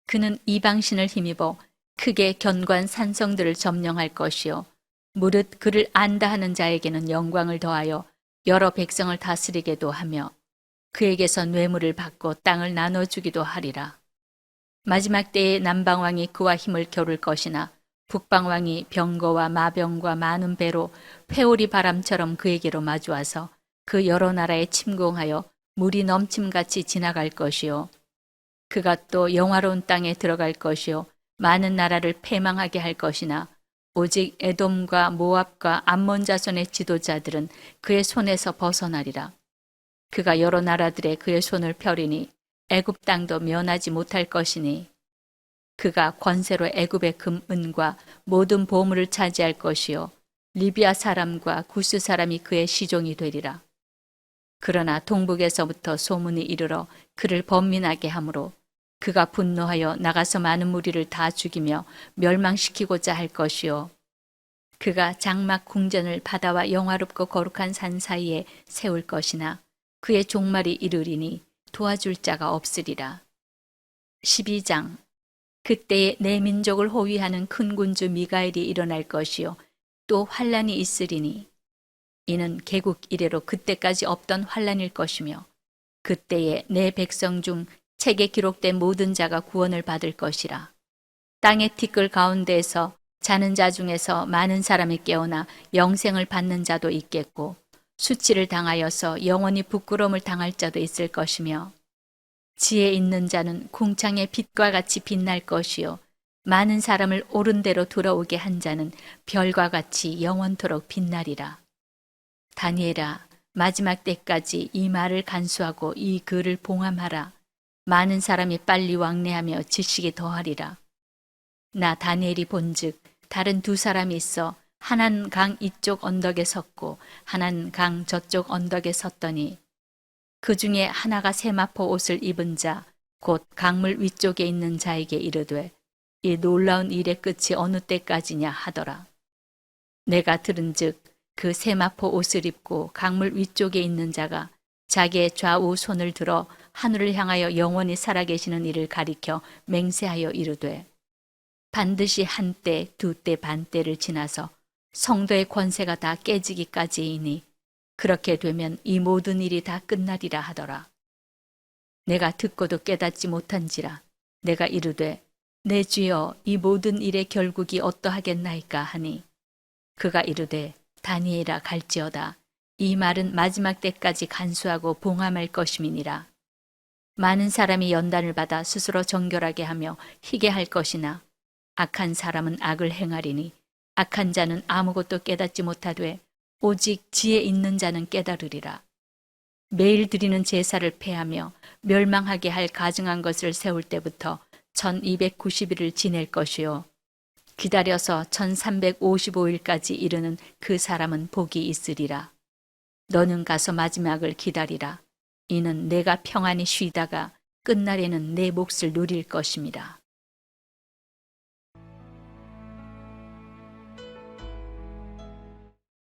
그는 이방신을 힘입어 크게 견고한 산성들을 점령할 것이요 무릇 그를 안다 하는 자에게는 영광을 더하여 여러 백성을 다스리게도 하며 그에게서 뇌물을 받고 땅을 나눠주기도 하리라. 마지막 때에 남방왕이 그와 힘을 겨룰 것이나 북방왕이 병거와 마병과 많은 배로 회오리 바람처럼 그에게로 마주와서 그 여러 나라에 침공하여 물이 넘침같이 지나갈 것이요 그가 또 영화로운 땅에 들어갈 것이요 많은 나라를 패망하게 할 것이나 오직 에돔과 모압과 암몬 자손의 지도자들은 그의 손에서 벗어나리라. 그가 여러 나라들의 그의 손을 펴리니 애굽 땅도 면하지 못할 것이니 그가 권세로 애굽의 금, 은과 모든 보물을 차지할 것이요 리비아 사람과 구스 사람이 그의 시종이 되리라. 그러나 동북에서부터 소문이 이르러 그를 번민하게 하므로 그가 분노하여 나가서 많은 무리를 다 죽이며 멸망시키고자 할 것이요 그가 장막 궁전을 바다와 영화롭고 거룩한 산 사이에 세울 것이나 그의 종말이 이르리니 도와줄 자가 없으리라. 12장 그때에 내 민족을 호위하는 큰 군주 미가엘이 일어날 것이요 또 환란이 있으리니 이는 개국 이래로 그때까지 없던 환란일 것이며 그때에 내 백성 중 책에 기록된 모든 자가 구원을 받을 것이라. 땅의 티끌 가운데에서 자는 자 중에서 많은 사람이 깨어나 영생을 받는 자도 있겠고 수치를 당하여서 영원히 부끄러움을 당할 자도 있을 것이며 지혜 있는 자는 궁창의 빛과 같이 빛날 것이요 많은 사람을 옳은 대로 돌아오게 한 자는 별과 같이 영원토록 빛나리라. 다니엘아, 마지막 때까지 이 말을 간수하고 이 글을 봉함하라. 많은 사람이 빨리 왕래하며 지식이 더하리라. 나 다니엘이 본즉 다른 두 사람이 있어 하나는 강 이쪽 언덕에 섰고 하나는 강 저쪽 언덕에 섰더니 그 중에 하나가 세마포 옷을 입은 자 곧 강물 위쪽에 있는 자에게 이르되 이 놀라운 일의 끝이 어느 때까지냐 하더라. 내가 들은즉 그 세마포 옷을 입고 강물 위쪽에 있는 자가 자기의 좌우 손을 들어 하늘을 향하여 영원히 살아계시는 이를 가리켜 맹세하여 이르되 반드시 한때 두 때 반때를 지나서 성도의 권세가 다 깨지기까지이니 그렇게 되면 이 모든 일이 다 끝나리라 하더라. 내가 듣고도 깨닫지 못한지라 내가 이르되 내 주여 이 모든 일의 결국이 어떠하겠나이까 하니 그가 이르되 다니엘아 갈지어다 이 말은 마지막 때까지 간수하고 봉함할 것임이니라. 많은 사람이 연단을 받아 스스로 정결하게 하며 희게 할 것이나 악한 사람은 악을 행하리니 악한 자는 아무것도 깨닫지 못하되 오직 지혜 있는 자는 깨달으리라. 매일 드리는 제사를 폐하며 멸망하게 할 가증한 것을 세울 때부터 1290일을 지낼 것이요 기다려서 1355일까지 이르는 그 사람은 복이 있으리라. 너는 가서 마지막을 기다리라. 이는 내가 평안히 쉬다가 끝날에는 내 몫을 누릴 것임이라.